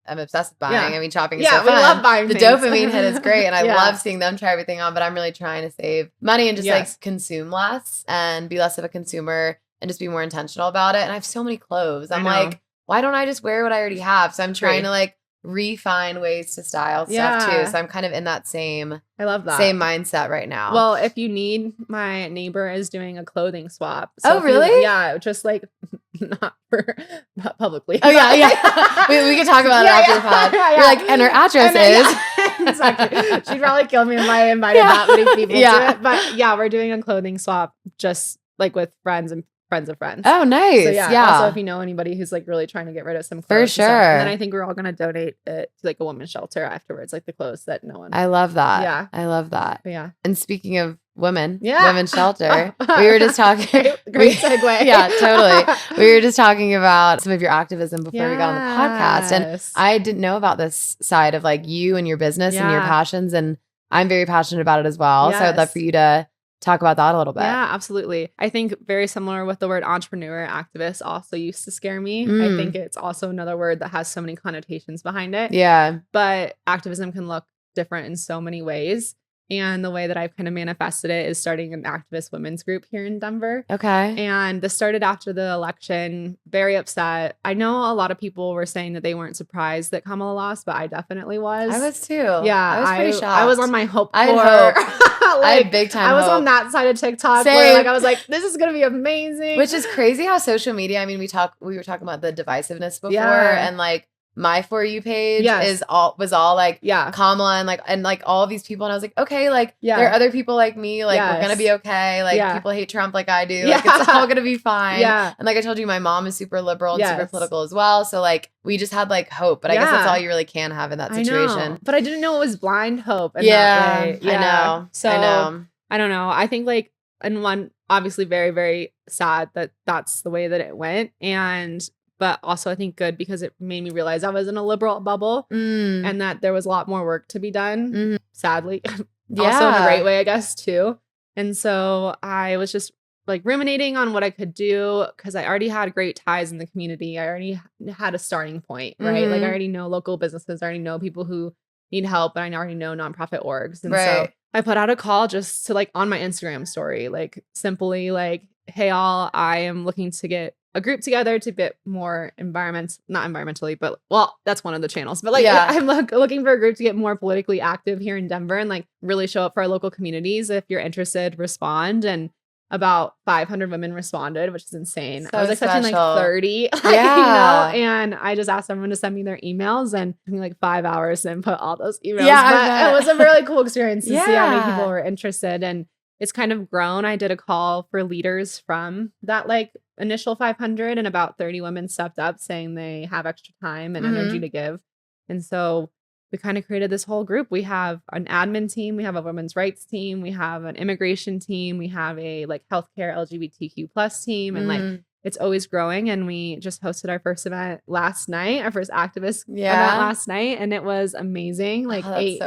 I'm obsessed with buying. I mean, shopping is so fun.
We love buying
the
things.
dopamine hit is great. And I love seeing them try everything on, but I'm really trying to save money and just like consume less and be less of a consumer and just be more intentional about it. And I have so many clothes. I'm like, why don't I just wear what I already have? So I'm trying to like refine ways to style stuff too. So I'm kind of in that same mindset right now.
Well, if you need, my neighbor is doing a clothing swap.
So really?
Just like not publicly.
Oh yeah. we can talk about it after the pod. You're like, and her address is
exactly. She'd probably kill me if I invited that many people to it. But yeah, we're doing a clothing swap just like with friends and friends of friends.
Oh, nice. So,
Also, if you know anybody who's like really trying to get rid of some clothes.
For sure.
And then I think we're all going to donate it to like a women's shelter afterwards, like the clothes that no one.
I love that.
Yeah.
I love that.
But yeah.
And speaking of women's shelter, we were just talking.
Great segue.
Yeah, totally. We were just talking about some of your activism before we got on the podcast. And I didn't know about this side of like you and your business and your passions. And I'm very passionate about it as well. So I'd love for you to talk about that a little bit.
Yeah, absolutely. I think very similar with the word entrepreneur, activist also used to scare me. I think it's also another word that has so many connotations behind it.
Yeah.
But activism can look different in so many ways. And the way that I've kind of manifested it is starting an activist women's group here in Denver.
Okay.
And this started after the election. Very upset. I know a lot of people were saying that they weren't surprised that Kamala lost, but I definitely was.
I was too.
Yeah.
I was pretty shocked.
I was on my hope
I
for.
had hope. I had big time
I was
hope.
on that side of TikTok
Same.
where like I was like, this is gonna be amazing.
Which is crazy how social media, I mean, we were talking about the divisiveness before and like my For You page was all like Kamala and like all of these people. And I was like, okay, like there are other people like me. Like we're going to be okay. Like people hate Trump like I do. Like it's all going to be fine. Yeah. And like I told you, my mom is super liberal and super political as well. So like we just had like hope. But I guess that's all you really can have in that situation.
I know. But I didn't know it was blind hope.
In that way. I know.
So
I know.
I don't know. I think like, and one, obviously very, very sad that that's the way that it went. But also I think good because it made me realize I was in a liberal bubble and that there was a lot more work to be done, sadly. Also in a great way, I guess, too. And so I was just like ruminating on what I could do because I already had great ties in the community. I already had a starting point, right? Like I already know local businesses. I already know people who need help, but I already know nonprofit orgs. And so I put out a call just to like on my Instagram story, like simply like, hey all, I am looking to get a group together to bit more not environmentally, but well, that's one of the channels. But like, I'm looking for a group to get more politically active here in Denver and like really show up for our local communities. If you're interested, respond. And about 500 women responded, which is insane. I was expecting like 30, and I just asked everyone to send me their emails, and it took me like 5 hours to input all those emails. But it was a really cool experience to see how many people were interested, and it's kind of grown. I did a call for leaders from that like initial 500, and about 30 women stepped up saying they have extra time and energy to give. And so we kind of created this whole group. We have an admin team, we have a women's rights team, we have an immigration team, we have a like healthcare LGBTQ plus team, and like it's always growing. And we just hosted our first event last night, our first activist event last night, and it was amazing. Like 80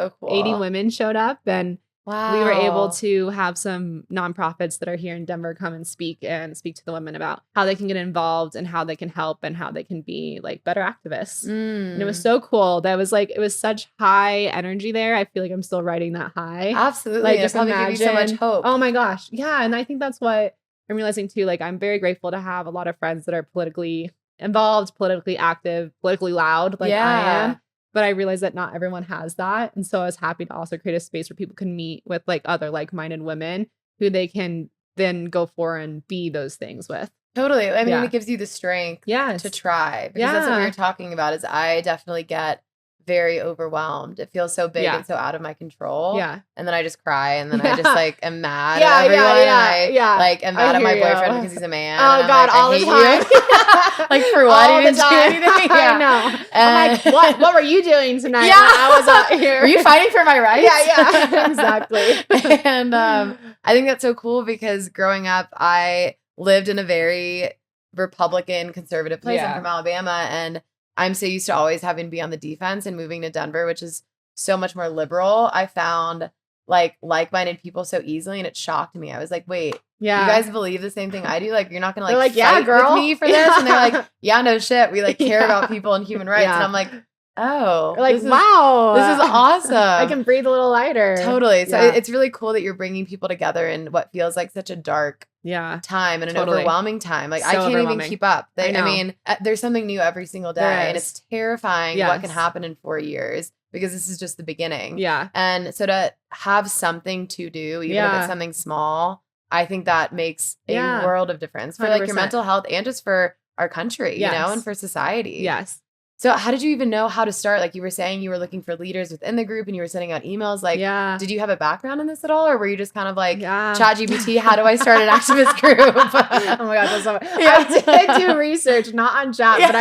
women showed up, and we were able to have some nonprofits that are here in Denver come and speak to the women about how they can get involved and how they can help and how they can be like better activists. And it was so cool. That was like, it was such high energy there. I feel like I'm still riding that high.
Absolutely.
Like just
probably give you so much hope.
Oh my gosh. Yeah. And I think that's what I'm realizing too. Like I'm very grateful to have a lot of friends that are politically involved, politically active, politically loud like I am. But I realized that not everyone has that. And so I was happy to also create a space where people can meet with like other like-minded women who they can then go for and be those things with.
Totally. I mean, it gives you the strength to try. Because that's what we were talking about is I definitely get very overwhelmed. It feels so big and so out of my control. Yeah. And then I just cry, and then I just like am mad at everyone. And I like am mad at my boyfriend because he's a man.
Oh God, all the time.
Like for what? All he didn't do anything.
I know. And I'm like, what were you doing tonight when I was out here?
Were you fighting for my rights?
Yeah, exactly.
And I think that's so cool because growing up, I lived in a very Republican conservative place. I'm from Alabama, and I'm so used to always having to be on the defense, and moving to Denver, which is so much more liberal. I found like-minded people so easily, and it shocked me. I was like, wait, you guys believe the same thing I do? Like, you're not going to like fight with me for this? And they're like, yeah, no shit. We like care about people and human rights. And I'm like, oh,
like, wow,
this is awesome.
I can breathe a little lighter.
Totally. So it's really cool that you're bringing people together in what feels like such a dark time and an overwhelming time. Like, I can't even keep up. I mean, there's something new every single day, and it's terrifying what can happen in 4 years, because this is just the beginning. Yeah. And so to have something to do, even if it's something small, I think that makes a world of difference for 100%. Like your mental health and just for our country, you know, and for society. Yes. So how did you even know how to start? Like you were saying you were looking for leaders within the group and you were sending out emails. Like, did you have a background in this at all? Or were you just kind of like, ChatGPT, how do I start an activist group?
Oh my God, that's so funny. I did do research, not on chat, but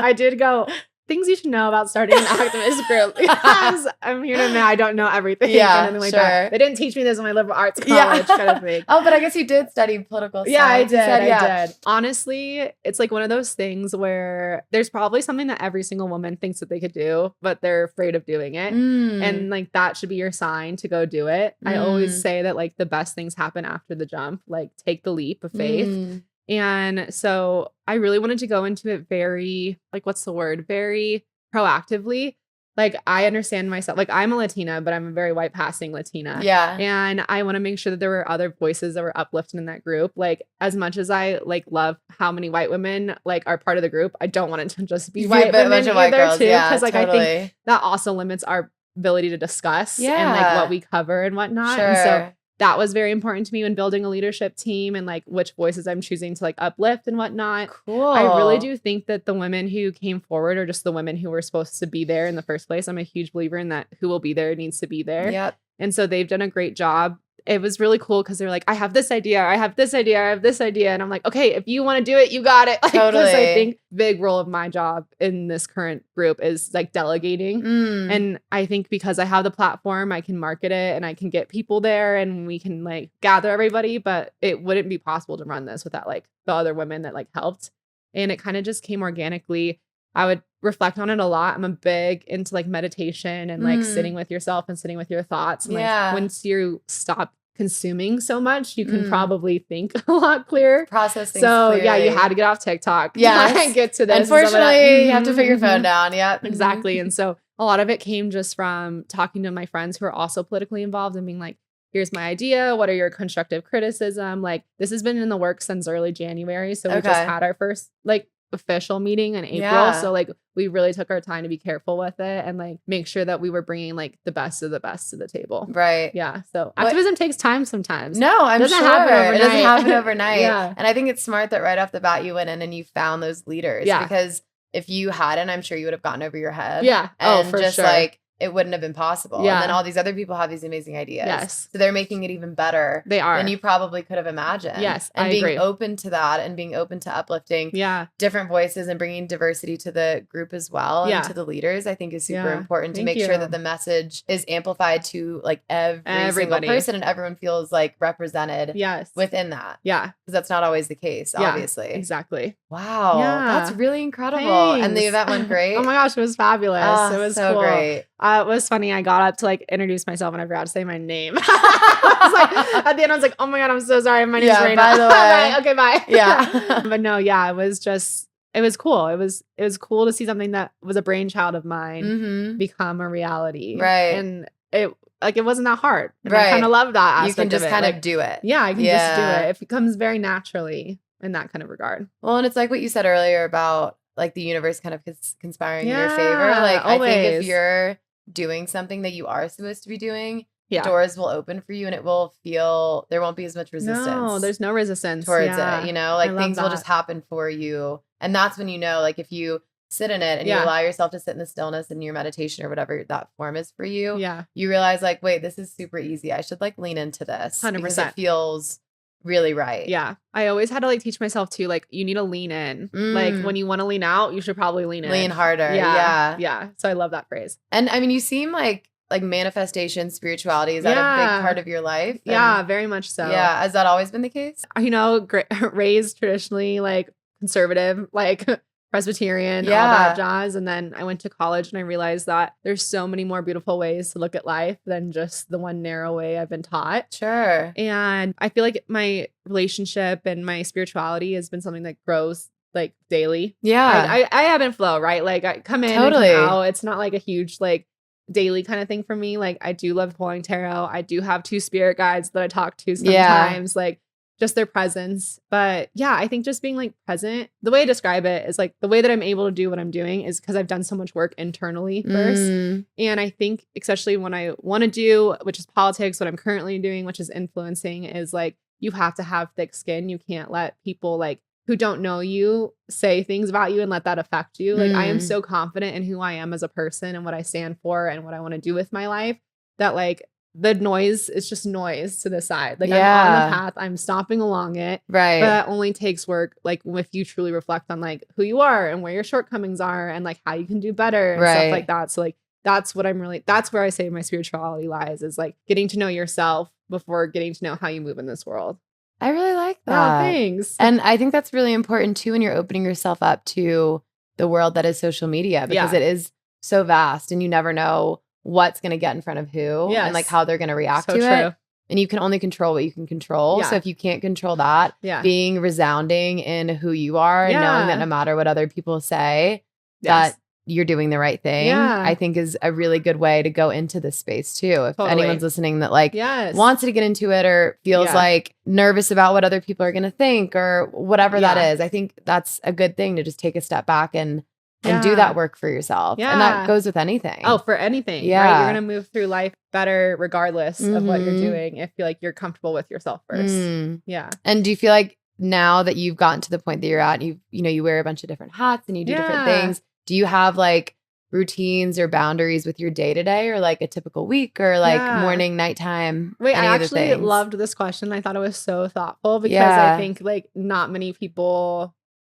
I did go, things you should know about starting an activist group. Because I'm here to admit I don't know everything. Yeah, like that. They didn't teach me this in my liberal arts college kind of thing.
Oh, but I guess you did study political science.
Yeah, I did. Honestly, it's like one of those things where there's probably something that every single woman thinks that they could do, but they're afraid of doing it. And like that should be your sign to go do it. I always say that like the best things happen after the jump. Like take the leap of faith. And so I really wanted to go into it very, like, what's the word? Very proactively. Like, I understand myself. Like, I'm a Latina, but I'm a very white passing Latina. Yeah. And I want to make sure that there were other voices that were uplifted in that group. Like, as much as I, like, love how many white women, like, are part of the group, I don't want it to just be white women either, white girls, too. Because, like, totally. I think that also limits our ability to discuss and, like, what we cover and whatnot. Sure. And so that was very important to me when building a leadership team and like which voices I'm choosing to like uplift and whatnot. Cool. I really do think that the women who came forward are just the women who were supposed to be there in the first place. I'm a huge believer in that who will be there needs to be there. Yep. And so they've done a great job. It was really cool because they were like, I have this idea. I have this idea. I have this idea. And I'm like, okay, if you want to do it, you got it. Like, totally. I think big role of my job in this current group is like delegating. And I think because I have the platform, I can market it and I can get people there and we can like gather everybody, but it wouldn't be possible to run this without like the other women that like helped. And it kind of just came organically. I would reflect on it a lot. I'm a big into like meditation and like sitting with yourself and sitting with your thoughts. And like once you stop consuming so much, you can probably think a lot clearer. Process things clearly. Yeah, you had to get off TikTok. Yeah, get to this.
Unfortunately, you have to put your phone down. Yeah,
exactly. And so a lot of it came just from talking to my friends who are also politically involved and being like, here's my idea. What are your constructive criticism? Like, this has been in the works since early January. So we just had our first like official meeting in April.
Yeah.
So like we really took our time to be careful with it and like make sure that we were bringing like the best of the best to the table.
Right.
Yeah. So activism takes time sometimes.
No, I'm sure. It doesn't happen overnight.
Yeah.
And I think it's smart that right off the bat you went in and you found those leaders.
Yeah.
Because if you hadn't, I'm sure you would have gotten over your head.
Yeah.
And
for
just
sure.
like it wouldn't have been possible.
Yeah.
And then all these other people have these amazing ideas.
Yes.
So they're making it even better.
They are.
Than you probably could have imagined.
Yes.
And
I
being
agree.
open to that and being open to uplifting different voices and bringing diversity to the group as well and to the leaders, I think is super important to make sure that the message is amplified to like every single person and everyone feels like represented within that.
Yeah.
Because that's not always the case, obviously.
Exactly.
Wow.
Yeah.
That's really incredible.
Thanks.
And the event went great.
Oh my gosh, it was fabulous.
Oh,
it was
so
cool.
great.
It was funny. I got up to like introduce myself and I forgot to say my name. I was like, at the end, I was like, oh my God, I'm so sorry. My name's Rayna.
By the way.
Bye. Okay, bye.
Yeah.
But no, it was just, it was cool. It was cool to see something that was a brainchild of mine become a reality.
Right.
And it wasn't that hard. And I kind of love that aspect.
You can just kind of do it.
Yeah, I can just do it. It comes very naturally in that kind of regard.
Well, and it's like what you said earlier about like the universe kind of conspiring in your favor. Like
always.
I think if you're doing something that you are supposed to be doing, doors will open for you and it will feel, there won't be as much resistance.
No, there's no resistance
towards it, you know, like things will just happen for you. And that's when you know, like if you sit in it and you allow yourself to sit in the stillness in your meditation or whatever that form is for you, you realize like, wait, this is super easy. I should like lean into this
100%.
Because it feels really right.
Yeah. I always had to like teach myself too, like you need to lean in. Like when you want to lean out, you should probably lean in.
Lean harder.
Yeah. So I love that phrase.
And I mean, you seem like manifestation, spirituality, is that a big part of your life?
And very much so.
Yeah. Has that always been the case?
You know, raised traditionally like conservative, like Presbyterian, all that jazz. And then I went to college and I realized that there's so many more beautiful ways to look at life than just the one narrow way I've been taught.
Sure.
And I feel like my relationship and my spirituality has been something that grows like daily.
Yeah.
I ebb and flow, right? Like I come in and come out. It's not like a huge like daily kind of thing for me. Like I do love pulling tarot. I do have 2 spirit guides that I talk to sometimes. Like just their presence. But yeah, I think just being like present, the way I describe it is like the way that I'm able to do what I'm doing is because I've done so much work internally first. And I think especially when I want to do, which is politics, what I'm currently doing, which is influencing, is like you have to have thick skin. You can't let people like who don't know you say things about you and let that affect you. Like I am so confident in who I am as a person and what I stand for and what I want to do with my life that like the noise is just noise to the side. Like I'm on the path, I'm stomping along it. Right. But that only takes work. Like if you truly reflect on like who you are and where your shortcomings are and like how you can do better and stuff like that. So like that's what that's where I say my spirituality lies, is like getting to know yourself before getting to know how you move in this world.
I really like that.
Oh, thanks.
And I think that's really important too when you're opening yourself up to the world that is social media, because it is so vast and you never know what's going to get in front of who and like how they're going to react to it. And you can only control what you can control. So if you can't control that, being resounding in who you are and knowing that no matter what other people say, that you're doing the right thing, I think is a really good way to go into this space too. If anyone's listening that like wants to get into it or feels like nervous about what other people are going to think or whatever that is, I think that's a good thing to just take a step back and do that work for yourself. And that goes with anything.
Oh, for anything. Yeah. Right? You're going to move through life better regardless of what you're doing if you like you're comfortable with yourself first. Yeah.
And do you feel like now that you've gotten to the point that you're at, you know, you wear a bunch of different hats and you do different things, do you have like routines or boundaries with your day to day or like a typical week or like morning, nighttime?
Wait, I actually loved this question. I thought it was so thoughtful because I think like not many people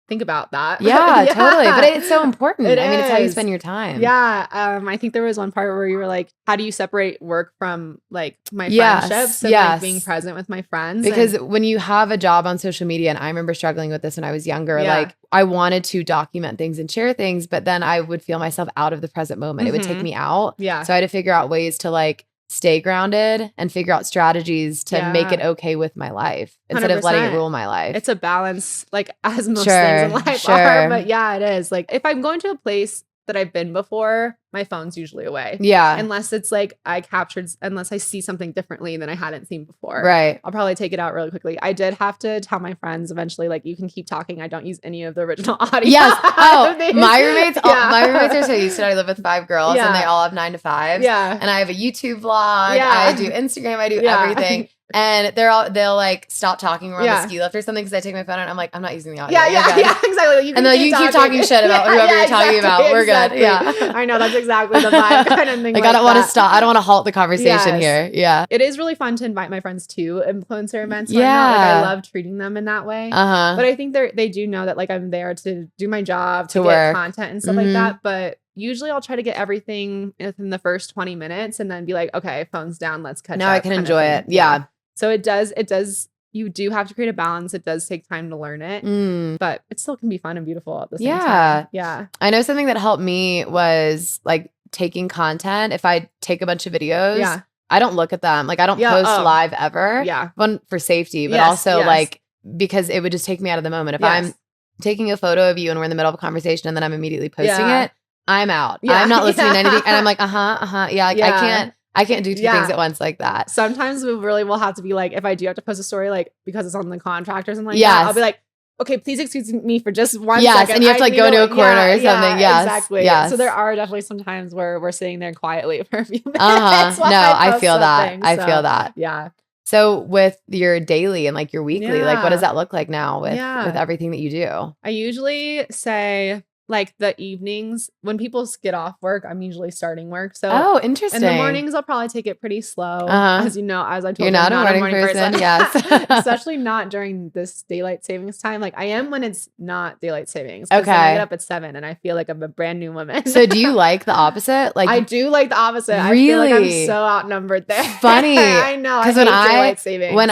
think about that.
Yeah, totally. But it's so important. I mean, it's how you spend your time.
Yeah. I think there was one part where you were like, how do you separate work from like my friendships and like being present with my friends?
Because when you have a job on social media, and I remember struggling with this when I was younger, like I wanted to document things and share things, but then I would feel myself out of the present moment. It would take me out. Yeah. So I had to figure out ways to like stay grounded and figure out strategies to make it okay with my life instead
100%.
Of letting it rule my life.
It's a balance, like as most things in life are. But yeah, it is. Like if I'm going to a place that I've been before, my phone's usually away.
Yeah.
Unless it's unless I see something differently than I hadn't seen before.
Right.
I'll probably take it out really quickly. I did have to tell my friends eventually, like, you can keep talking. I don't use any of the original audio.
Yes. Oh, my roommates are so used to it. I live with 5 girls and they all have 9 to 5s.
Yeah.
And I have a YouTube vlog.
Yeah.
I do Instagram. I do everything. And they'll like stop talking around the ski lift or something because I take my phone out and I'm like, I'm not using the audio.
Yeah, exactly.
And then you keep talking shit about whoever you're talking about. We're good. Yeah.
I know, that's exactly the vibe kind of thing.
Like I don't want to stop. I don't want to halt the conversation here. Yeah.
It is really fun to invite my friends to influencer events. Like I love treating them in that way. But I think they do know that like I'm there to do my job, to get content and stuff like that. But usually I'll try to get everything within the first 20 minutes and then be like, okay, phone's down, let's catch up.
Now I can enjoy it. Yeah.
So it does, you do have to create a balance. It does take time to learn it, but it still can be fun and beautiful at the same time. Yeah.
I know something that helped me was like taking content. If I take a bunch of videos, I don't look at them. Like I don't post live ever.
Yeah.
One for safety, but also like, because it would just take me out of the moment. If I'm taking a photo of you and we're in the middle of a conversation and then I'm immediately posting it, I'm out. I'm not listening to anything. And I'm like, yeah. Like I can't do 2 things at once like that.
Sometimes we really will have to be like, if I do have to post a story, like because it's on the contract or something like that, I'll be like, okay, please excuse me for just 1 second.
And you have to like go into a corner or something. Yes,
exactly.
Yes.
So there are definitely some times where we're sitting there quietly for a few minutes.
No, I feel that. I feel that.
Yeah.
So with your daily and like your weekly, like what does that look like now with everything that you do?
I usually say like the evenings when people get off work, I'm usually starting work. So
interesting.
In the mornings, I'll probably take it pretty slow. As you know, as I told you,
you're not a morning person. Yes.
Especially not during this daylight savings time. Like I am when it's not daylight savings. Okay. I get up at 7 and I feel like I'm a brand new woman.
So do you like the opposite? Like
I do like the opposite.
Really?
I feel like I'm so outnumbered there.
Funny.
I know. Because daylight savings.
when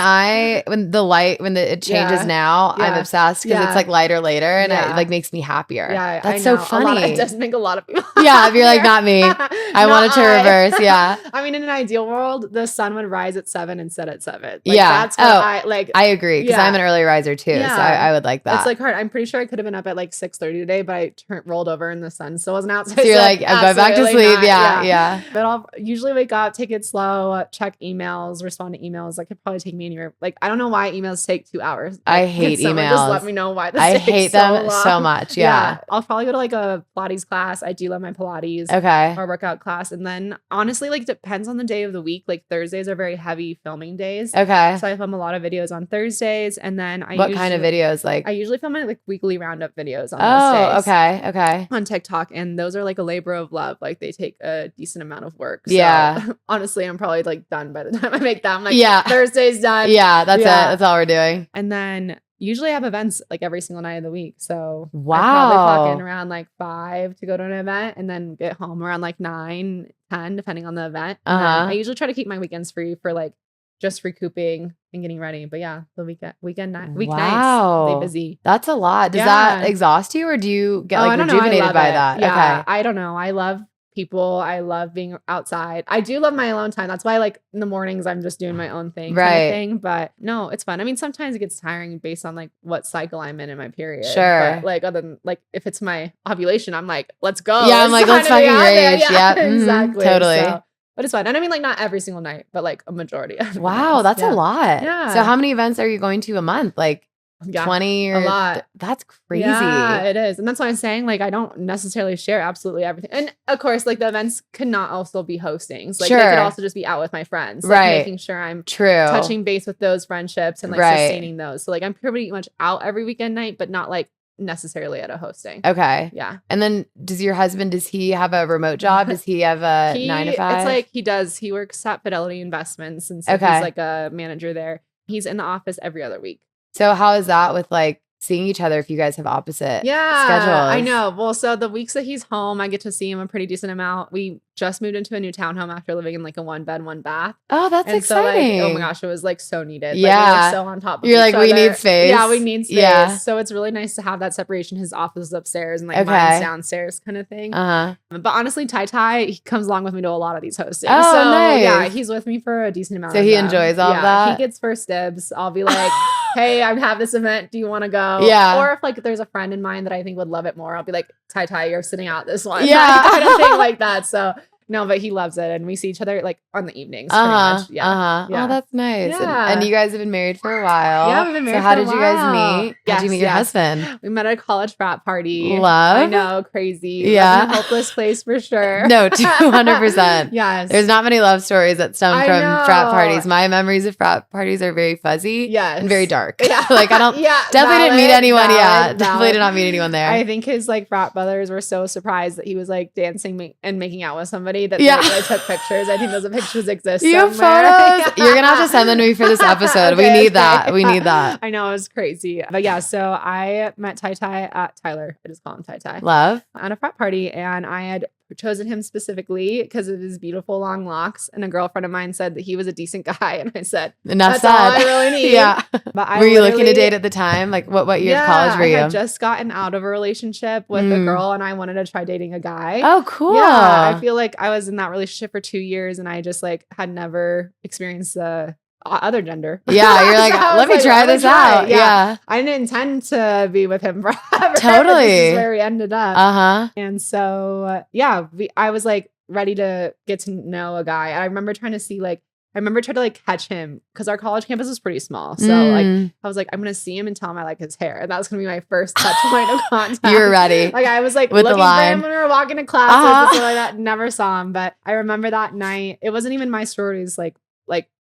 it changes now, I'm obsessed because it's like lighter later and it like makes me happier.
Yeah.
That's so funny.
It does make a lot of people.
Yeah, if you're like, not me. I wanted to reverse. Yeah.
I mean, in an ideal world, the sun would rise at 7 and set at 7. Like,
yeah.
That's what I like.
I agree because I'm an early riser too. Yeah. So I would like that.
It's like hard. I'm pretty sure I could have been up at like 6:30 today, but I rolled over and the sun still wasn't out.
So you're like, I'm going back to sleep. Yeah.
But I'll usually wake up, take it slow, check emails, respond to emails. That could probably take me anywhere. Like, I don't know why emails take 2 hours. Like,
I hate emails.
Just let me know why this
I
takes
hate them so much. Yeah.
I'll probably go to like a Pilates class. I do love my Pilates.
Okay.
Or workout class. And then honestly, like depends on the day of the week. Like Thursdays are very heavy filming days. Okay. So I film a lot of videos on Thursdays. And then
what kind of videos? Like
I usually film my like weekly roundup videos on those days.
Okay.
On TikTok. And those are like a labor of love. Like they take a decent amount of work. So honestly, I'm probably like done by the time I make them. Like Thursday's done.
Yeah, that's it. That's all we're doing.
And then usually I have events like every single night of the week. So
wow.
I probably clock in around like 5 to go to an event and then get home around like 9, 10, depending on the event. I usually try to keep my weekends free for like just recouping and getting ready. But yeah, the weeknights, they busy.
That's a lot. Does that exhaust you or do you get like rejuvenated by that?
Yeah, okay. I don't know. I love people. I love being outside. I do love my alone time. That's why like in the mornings I'm just doing my own thing. Kind of thing. But no, it's fun. I mean, sometimes it gets tiring based on like what cycle I'm in my period.
Sure.
But like other than like if it's my ovulation, I'm like, let's go.
Yeah, I'm like, let's fucking rage. Yeah,
exactly.
Totally.
So, but it's fun. And I mean like not every single night, but like a majority of
wow, that's a lot. Yeah. So how many events are you going to a month? Like 20 or
a lot.
That's crazy.
Yeah, it is. And that's why I'm saying like I don't necessarily share absolutely everything. And of course, like the events could not also be hostings. Like they could also just be out with my friends. Like, making sure I'm touching base with those friendships and like sustaining those. So like I'm pretty much out every weekend night, but not like necessarily at a hosting.
Okay.
Yeah.
And then does your husband, does he have a remote job? Does he have a 9 to 5?
It's like he works at Fidelity Investments. And so he's like a manager there. He's in the office every other week.
So how is that with like seeing each other if you guys have opposite schedules?
I know. Well, so the weeks that he's home, I get to see him a pretty decent amount. We just moved into a new townhome after living in like a 1-bed, 1-bath.
Oh, that's
and
exciting.
So like, oh my gosh, it was like so needed.
Yeah.
Like, we were so on top of
You're
each
like, we
other.
need space.
Yeah, we need space.
Yeah.
So it's really nice to have that separation. His office is upstairs and like mine's downstairs kind of thing. But honestly, Ty, he comes along with me to a lot of these hostings.
Oh,
so
nice.
yeah, he's with me for a decent amount
so
of
he
them.
enjoys all of that?
He gets first dibs. I'll be like, hey, I have this event. Do you want to go?
Yeah.
Or if like there's a friend in mind that I think would love it more, I'll be like, Ty, you're sitting out this one.
Yeah.
Kind of thing like that. So no, but he loves it. And we see each other like on the evenings pretty much. Yeah.
Oh, that's nice.
Yeah.
And you guys have been married for a while.
Yeah, we've been married
So how
for a
did you guys meet? How did you meet your husband?
We met at a college frat party.
Love.
I know, crazy.
Yeah.
Love in a hopeless place for sure.
No, 200%.
Yes.
There's not many love stories that stem
I
from
know.
frat parties. My memories of frat parties are very fuzzy and very dark.
Yeah.
Like I don't definitely didn't meet anyone. Definitely did not meet anyone there.
I think his like frat brothers were so surprised that he was like dancing and making out with somebody that they took pictures. I think those pictures exist
You have
somewhere.
photos? You're gonna have to send them to me for this episode.
Okay,
we need that. We need that.
I know, it was crazy. But yeah, so I met Ty at Tyler. I just call him Ty.
Love.
At a frat party, and I had chosen him specifically because of his beautiful long locks. And a girlfriend of mine said that he was a decent guy, and I said,
Enough
"That's
said."
all I really need."
Yeah.
But
were you looking to date at the time? Like what year of college were you?
I had just gotten out of a relationship with a girl, and I wanted to try dating a guy.
Oh, cool.
Yeah, I feel like I was in that relationship for 2 years, and I just like had never experienced the other gender.
Yeah, you're like,
So
let me try this out. Yeah.
I didn't intend to be with him forever.
Totally.
This is where we ended up. And so, I was like ready to get to know a guy. And I remember trying to catch him because our college campus was pretty small. So like, I was like, I'm going to see him and tell him I like his hair. And that was going to be my first touch point of contact.
You were ready.
Like I was like
with
looking
the line.
for him when we were walking to class or something like that. Never saw him. But I remember that night, it wasn't even my sorority's like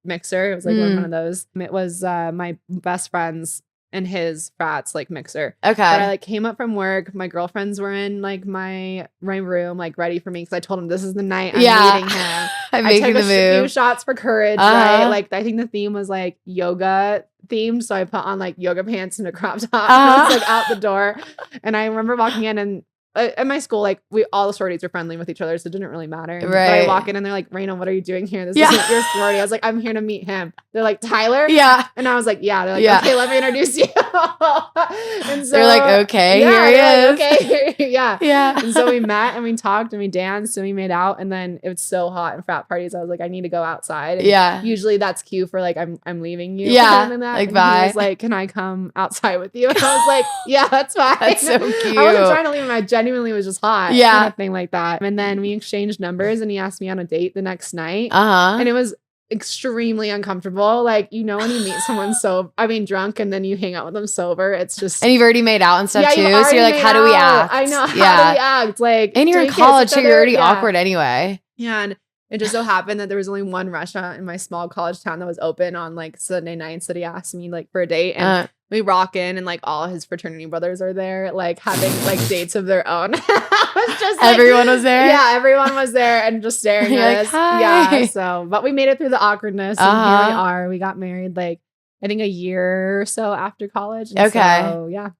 mixer. It was like one of those. It was my best friend's and his frat's like mixer.
Okay.
But I like came up from work. My girlfriends were in like my room, like ready for me because I told them this is the night I'm meeting him.
I'm making the
move.
move.
A few shots for courage, right? Like I think the theme was like yoga themed, so I put on like yoga pants and a crop top. And I was like out the door, and I remember walking in and. At my school, like all the sororities were friendly with each other, so it didn't really matter. But I walk in and they're like, Rayna, what are you doing here? This isn't your sorority. I was like, I'm here to meet him. They're like, Tyler?
Yeah.
And I was like, yeah. They're like, okay, let me introduce you. And so
they're like, okay, here he is.
Like, okay, yeah.
Yeah.
And so we met and we talked and we danced and we made out. And then it was so hot in frat parties. I was like, I need to go outside. And usually that's cue for like, I'm leaving you.
Yeah.
Like,
bye.
He was like, can I come outside with you? And I was like, yeah, that's fine.
That's so cute.
I wasn't trying to leave him. I genuinely was just hot.
Yeah.
Kind of thing like that. And then we exchanged numbers and he asked me on a date the next night.
And
it was extremely uncomfortable. Like, you know, when you meet someone drunk and then you hang out with them sober, it's just.
And you've already made out and stuff too. So you're like, how do we act?
I know. How do we act? Like,
and you're in college, so you're already awkward anyway.
Yeah. And it just so happened that there was only one restaurant in my small college town that was open on like Sunday nights that he asked me like for a date. And we walk in and like all his fraternity brothers are there, like having like dates of their own. I was just like,
everyone was there.
Yeah, everyone was there and just staring at us.
Hi.
Yeah. So, but we made it through the awkwardness, and here we are. We got married like I think a year or so after college. And so, yeah.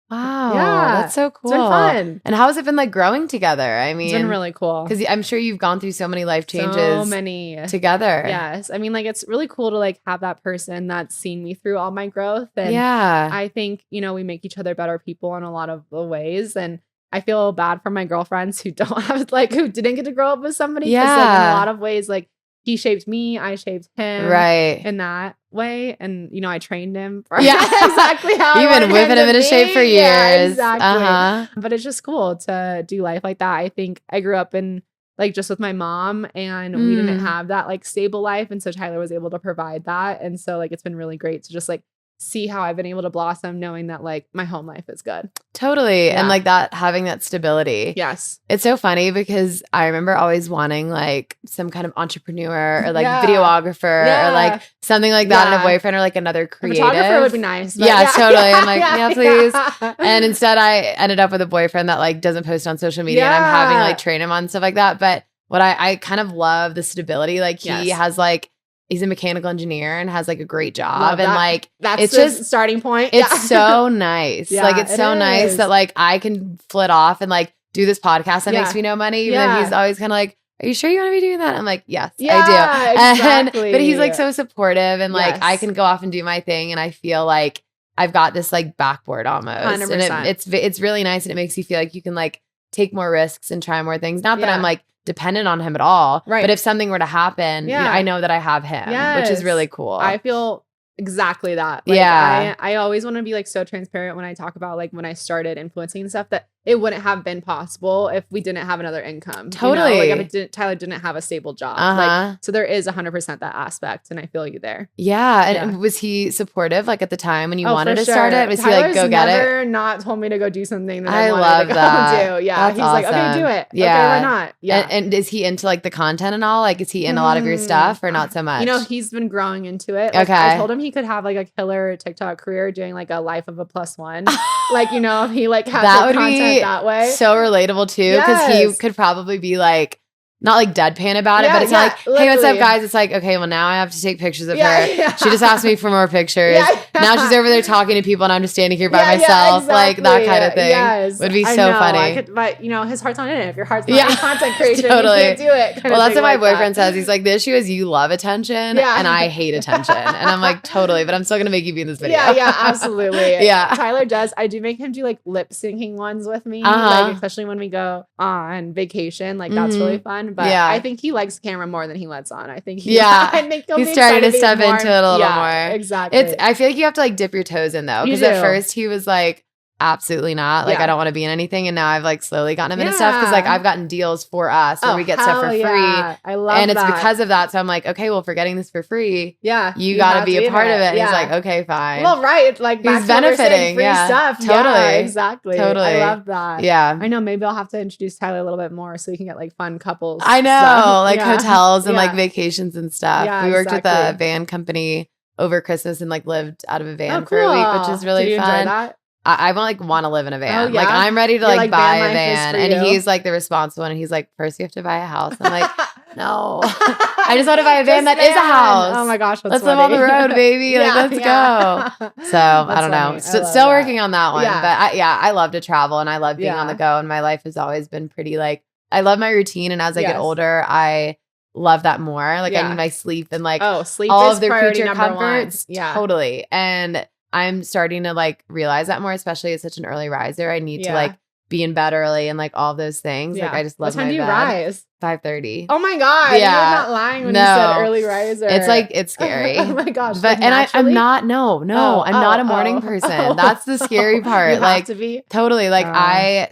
Wow.
Yeah.
That's so cool.
It's been fun.
And how has it been like growing together? I mean,
it's been really cool.
Because I'm sure you've gone through so many life changes.
So many.
Together.
Yes. I mean, like, it's really cool to like have that person that's seen me through all my growth. And I think, you know, we make each other better people in a lot of the ways. And I feel bad for my girlfriends who don't have like, who didn't get to grow up with somebody.
Yeah.
Like, in a lot of ways, like, he shaped me, I shaped him.
Right.
In that way. And, you know, I trained him for exactly how
You've been whipping him into shape for years.
Yeah, exactly. But it's just cool to do life like that. I think I grew up in like just with my mom, and we didn't have that like stable life. And so Tyler was able to provide that. And so like, it's been really great to just like see how I've been able to blossom knowing that like my home life is good.
Totally. Yeah. And like that, having that stability.
Yes.
It's so funny because I remember always wanting like some kind of entrepreneur or like videographer or like something like that and a boyfriend or like another creative.
A photographer would be nice.
Yeah, totally. I'm like, please. And instead I ended up with a boyfriend that like doesn't post on social media and I'm having to like train him on stuff like that. But what I kind of love the stability. Like he has like, he's a mechanical engineer and has like a great job. And like,
that's
it's
the
just
starting point.
It's so nice. Like, it's so nice that like I can flit off and like do this podcast that makes me no money. Even though he's always kind of like, are you sure you want to be doing that? I'm like, yes,
Yeah,
I do.
exactly.
But he's like so supportive and like,
Yes.
I can go off and do my thing. And I feel like I've got this like backboard almost.
100%.
And it's really nice. And it makes you feel like you can like take more risks and try more things. Not that I'm like dependent on him at all.
Right.
But if something were to happen, you know, I know that I have him, which is really cool.
I feel exactly that. Like, I always want to be like so transparent when I talk about like when I started influencing and stuff, that it wouldn't have been possible if we didn't have another income.
Totally.
You know? Like if Tyler didn't have a stable job. Like, so there is 100% that aspect, and I feel you there.
Yeah. And was he supportive like at the time when you wanted to start it? Was
Tyler's
he like, go get it?
never not told me to go do something that
I
wanted
love
to go
that.
do. Yeah.
That's
He's
awesome.
like, okay, do it.
Yeah.
Okay, why not? Yeah.
And is he into like the content and all? Like, is he in a lot of your stuff or not so much?
You know, he's been growing into it. Like, I told him he could have like a killer TikTok career doing like a life of a +1. Like, you know, if he like had that content that way.
So relatable too, because he could probably be like, not like deadpan about it, but it's not like, hey, what's up, guys? It's like, okay, well, now I have to take pictures of her. She just asked me for more pictures. Now she's over there talking to people and I'm just standing here by myself. Exactly. Like that kind of thing would be so funny.
But, you know, his heart's not in it. If your heart's not in content creation,
totally.
you can't do it.
Well, that's what my boyfriend says. He's like, the issue is you love attention and I hate attention. And I'm like, totally, but I'm still going to make you be in this video.
Yeah, absolutely. Tyler does. I do make him do like lip syncing ones with me, like especially when we go on vacation. Like that's really fun. But I think he likes camera more than he lets on. I think he's
starting to step into it a little more.
Exactly.
I feel like you have to like dip your toes in though, because at first he was like, absolutely not. Like I don't want to be in anything, and now I've like slowly gotten him into stuff because like I've gotten deals for us where we get stuff for free.
I love
and it's
that.
because of that. So I'm like, okay, well, if we're getting this for free, you got to be a part of it. And he's like, okay, fine.
Well, right, like
he's benefiting.
Free stuff.
Totally,
exactly.
Totally,
I love that.
Yeah,
I know. Maybe I'll have to introduce Tyler a little bit more so we can get like fun couples.
I know, like hotels and like vacations and stuff.
Yeah,
we worked with a van company over Christmas and like lived out of a van for a week, which is really
Did you
fun.
Enjoy that?
I want to live in a van. Like I'm ready to like buy a van, and he's like the responsible one. And he's like, first you have to buy a house. I'm like, no, I just want to buy a van that is a house.
Oh my gosh,
let's live on the road, baby. Like let's go. So I don't know. Still working on that one, but I love to travel and I love being on the go. And my life has always been pretty like I love my routine. And as I get older, I love that more. Like I need my sleep and like
sleep
all
is
of the creature
comforts.
Totally. And I'm starting to like realize that more, especially as such an early riser. I need to like be in bed early and like all those things. Like I just love my bed.
What time do you rise?
5:30.
Oh my God. You're not lying when you said early riser.
It's like, it's scary.
Oh my gosh.
But, and I'm not, I'm not a morning person. That's the scary part.
You
like
have to be.
Totally. Like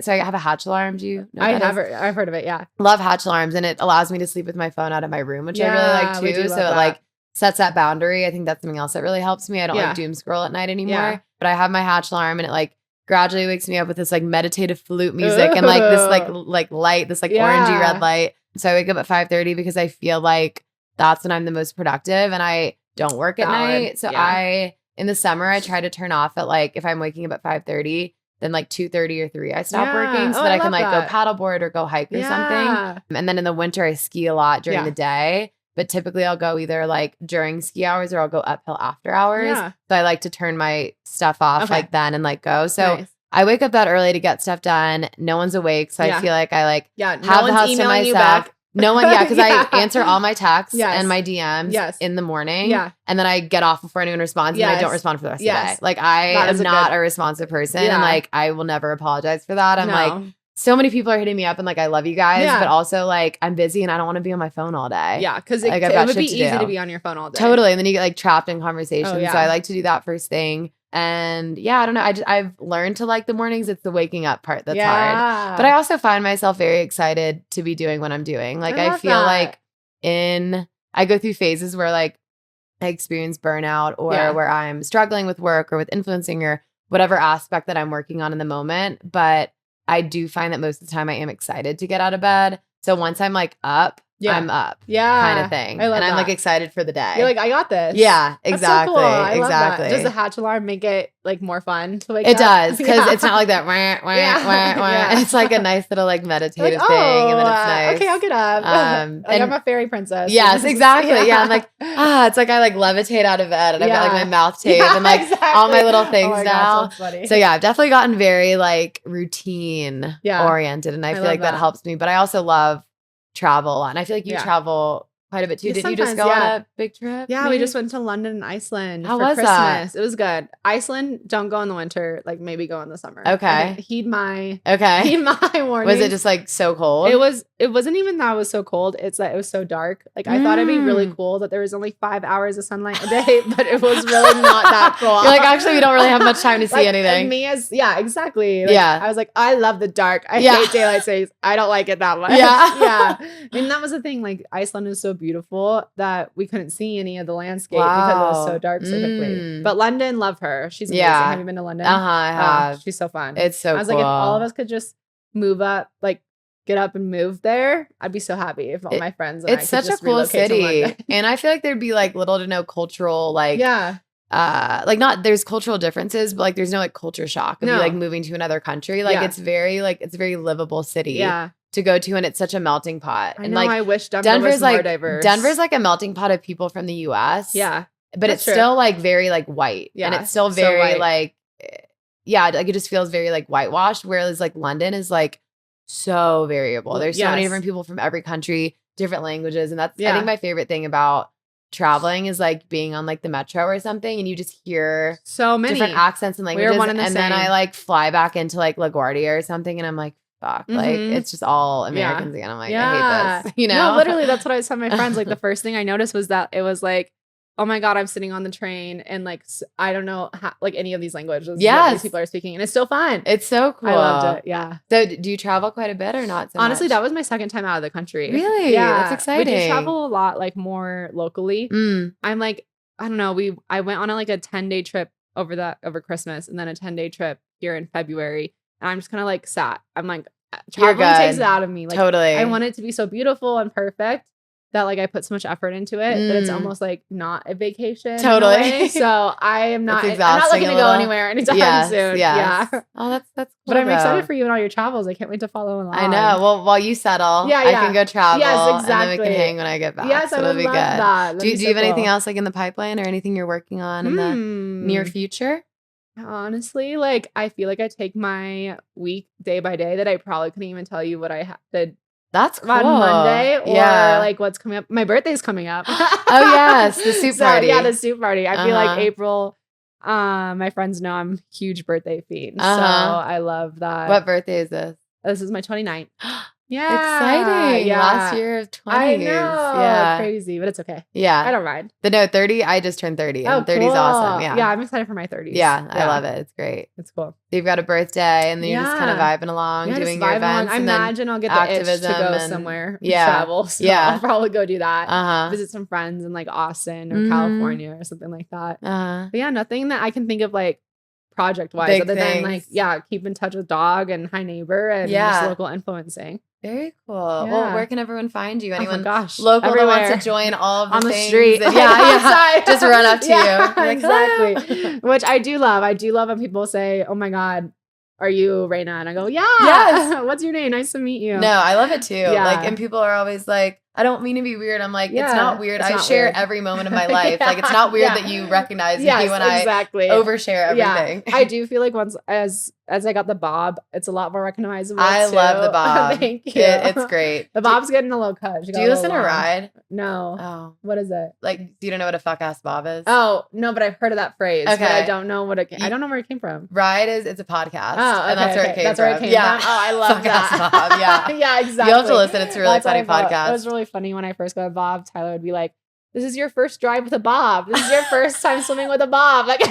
so I have a hatch alarm. Do you know
I've heard of it. Yeah.
Love hatch alarms. And it allows me to sleep with my phone out of my room, which I really like too. So it like sets that boundary. I think that's something else that really helps me. I don't like doom scroll at night anymore, but I have my hatch alarm and it like gradually wakes me up with this like meditative flute music and like this like light, this like orangey red light. So I wake up at 5:30 because I feel like that's when I'm the most productive and I don't work at night. So in the summer, I try to turn off at like, if I'm waking up at 5:30, then like 2:30 or 3, I stop working so that I can like go paddleboard or go hike or something. And then in the winter, I ski a lot during the day. But typically I'll go either like during ski hours or I'll go uphill after hours. So I like to turn my stuff off like then and like go. So I wake up that early to get stuff done. No one's awake. So I feel like I like have the house to myself. No one, because I answer all my texts and my DMs in the morning. And then I get off before anyone responds and I don't respond for the rest of the day. Like I am not a responsive person and like I will never apologize for that. I'm like, so many people are hitting me up and like, I love you guys, but also like I'm busy and I don't want to be on my phone all day.
Yeah. Cause
like,
it would be easy to be on your phone all day.
Totally. And then you get like trapped in conversation. So I like to do that first thing. And I don't know. I've learned to like the mornings. It's the waking up part that's hard. But I also find myself very excited to be doing what I'm doing. Like I feel like I go through phases where like I experience burnout or where I'm struggling with work or with influencing or whatever aspect that I'm working on in the moment. But I do find that most of the time I am excited to get out of bed. So once I'm like up, I'm up. Kind of thing. And I'm like excited for the day.
You're like, I got this.
Yeah, exactly.
So cool. I love
exactly.
That. Does the hatch alarm make it like more fun to wake
up?
It
does, because it's not like that and it's like a nice little like meditative thing and then it's nice.
Okay, I'll get up. Like I'm a fairy princess.
Yes, exactly. I'm like, it's like I like levitate out of bed and I've got like my mouth taped and like all my little things now.
Gosh, that's funny.
So I've definitely gotten very like routine oriented and I feel like that helps me. But I also love travel a lot. And I feel like you travel quite a bit too. Did you just go on a big trip?
Yeah, we just went to London and Iceland
for
Christmas.
That?
It was good. Iceland, don't go in the winter. Like maybe go in the summer.
Okay.
Heed my warning.
Was it just like so cold?
It wasn't even that it was so cold. It's that it was so dark. Like I thought it'd be really cool that there was only 5 hours of sunlight a day, but it was really not that cool.
You're like, actually, we don't really have much time to see anything.
Exactly. Like, I was like, I love the dark. I hate daylight savings. I don't like it that much.
Yeah.
And that was the thing. Like Iceland is so beautiful that we couldn't see any of the landscape because it was so dark so quickly. But London, love her. She's amazing. Have you been to London?
I have.
She's so fun.
It's so cool.
I was like, if all of us could just move up, like get up and move there, I'd be so happy if all my friends and
it's such a cool city. And I feel like there'd be like little to no cultural like like not there's cultural differences, but like there's no like culture shock of you like moving to another country. Like it's a very livable city. To go to, and it's such a melting pot.
I know, I wish Denver's was more diverse.
Denver's like a melting pot of people from the US.
Yeah.
But it's still like very like white.
Yeah.
And it's still very like like it just feels very like whitewashed. Whereas like London is like so variable. There's so many different people from every country, different languages. And that's I think my favorite thing about traveling is like being on like the metro or something and you just hear
so many
different accents and languages.
We're one and the
and
same.
Then I like fly back into like LaGuardia or something and I'm like, fuck, like it's just all Americans again. I'm like, I hate this, you know?
No, literally, that's what I was telling my friends. Like the first thing I noticed was that it was like, oh my God, I'm sitting on the train and like, I don't know how, like any of these languages that these people are speaking. And it's so fun.
It's so cool.
I loved it. Yeah.
So do you travel quite a bit or not so
Honestly,
much?
that was my second time out of the country.
Really?
Yeah.
That's exciting.
We do travel a lot, like more locally. I'm like, I don't know. I went on like a 10-day trip over Christmas and then a 10-day trip here in February. And I'm just kind of like sat. I'm like, traveling takes it out of me. Like,
totally.
I want it to be so beautiful and perfect that like I put so much effort into it that it's almost like not a vacation.
Totally.
So I am not. I'm not looking to go anywhere anytime soon. Yeah.
Oh, that's cool.
But I'm excited for you and all your travels. I can't wait to follow along.
I know. Well, while you settle, I can go travel.
Yes, exactly.
And then we can hang when I get back.
Yes,
so
I would
it'll be
love
good.
That.
Do you have anything else like in the pipeline or anything you're working on in the near future?
Honestly, like I feel like I take my week day by day that I probably couldn't even tell you what I did.
That's cool.
On Monday or like what's coming up. My birthday's coming up.
Oh yes, the soup party.
Yeah, the soup party. I feel like April. My friends know I'm a huge birthday fiend, so I love that.
What birthday is this?
This is my 29th.
Yeah. Exciting. Yeah. Last year of 20s.
I know.
Yeah.
Crazy, but it's okay.
Yeah.
I don't mind.
30, I just turned 30. And 30 is awesome. Yeah.
Yeah, I'm excited for my 30s.
Yeah, I love it. It's great.
It's cool.
You've got a birthday and then you're just kind of vibing along, doing your events.
I imagine I'll get the itch to go somewhere and travel. So I'll probably go do that. Visit some friends in like Austin or California or something like that. But yeah, nothing that I can think of like project-wise other than like, keep in touch with DAWG and Hi Neighbor and just local influencing.
Very cool. Yeah. Well, where can everyone find you? Anyone
local
everywhere. That wants to join all of the
on the
things
street?
Just run up to you. Like,
exactly. Which I do love. I do love when people say, "Oh my God, are you Rayna?" And I go, "Yes." What's your name? Nice to meet you.
No, I love it too. Yeah. Like, and people are always like, I don't mean to be weird. I'm like, it's not weird. I share every moment of my life. Like, it's not weird that you recognize me when I overshare everything.
I do feel like once as I got the bob, it's a lot more recognizable.
I love the bob.
Thank you.
It's great.
The bob's getting a little cut.
Do you listen to Ride?
No.
Oh.
What is it?
Like, you don't know what a fuck ass bob is?
Oh, no, but I've heard of that phrase.
Okay.
But I don't know what I don't know where it came from.
Ride it's a podcast.
Oh, okay,
and that's where it came from.
Where it came from. Oh, I love
fuck
that.
Ass Bob. Yeah.
Yeah, exactly.
You have to listen. It's a really funny podcast.
It was really funny when I first got a bob. Tyler would be like, "This is your first drive with a bob. This is your first time swimming with a bob." Like,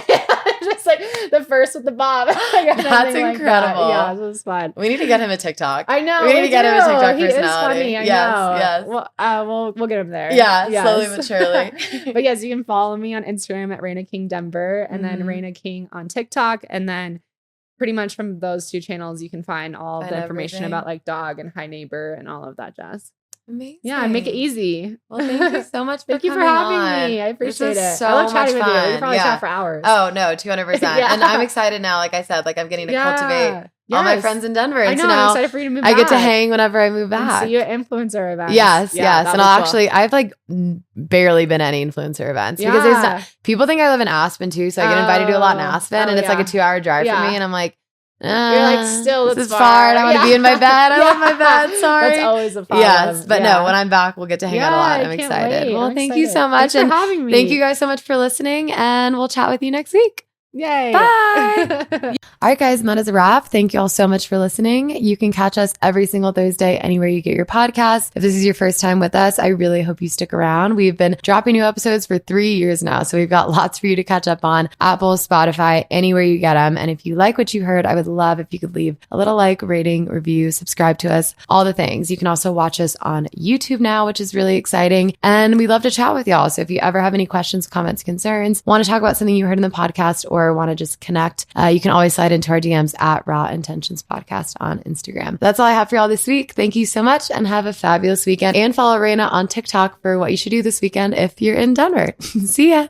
just like the first with the bob.
That's incredible.
Like that. Yeah, it was fun.
We need to get him a TikTok.
I know.
We need to get him a TikTok personality.
He is funny. I know.
Yes.
Well, we'll get him there.
Yeah, slowly but surely.
But yes, you can follow me on Instagram at Rayna King Denver, and then Rayna King on TikTok, and then pretty much from those two channels, you can find all of the information about like DAWG and Hi Neighbor and all of that jazz.
Amazing.
Yeah, and make it easy.
Well, thank you so much
thank you for having me. I appreciate it.
So
I love chatting
much
with
fun.
you. We probably chat for hours.
Oh, no, 200%. And I'm excited now. Like I said, like I'm getting to cultivate all my friends in Denver.
I know.
So now
I'm excited for you to move back.
I get to hang whenever I move back.
And see you at influencer events.
Yes. And I've like barely been at any influencer events because there's people think I live in Aspen too. So I get invited to a lot in Aspen and it's like a 2-hour drive for me. And I'm like,
You're like, still,
this
it's
is far. I want to be in my bed. I love my bed. Sorry.
That's always a problem.
Yes, but no, when I'm back, we'll get to hang out a lot. I'm excited. Well, thank you so much.
Thanks for having me.
Thank you guys so much for listening, and we'll chat with you next week.
Yay.
Bye. All right, guys, and that is a wrap. Thank you all so much for listening. You can catch us every single Thursday anywhere you get your podcasts. If this is your first time with us, I really hope you stick around. We've been dropping new episodes for 3 years now, so we've got lots for you to catch up on. Apple, Spotify, anywhere you get them. And if you like what you heard, I would love if you could leave a little like, rating, review, subscribe to us, all the things. You can also watch us on YouTube now, which is really exciting. And we love to chat with y'all. So if you ever have any questions, comments, concerns, want to talk about something you heard in the podcast, or want to just connect, you can always slide into our DMs at Raw Intentions Podcast on Instagram. That's all I have for y'all this week. Thank you so much and have a fabulous weekend. And follow Rayna on TikTok for what you should do this weekend if you're in Denver. See ya.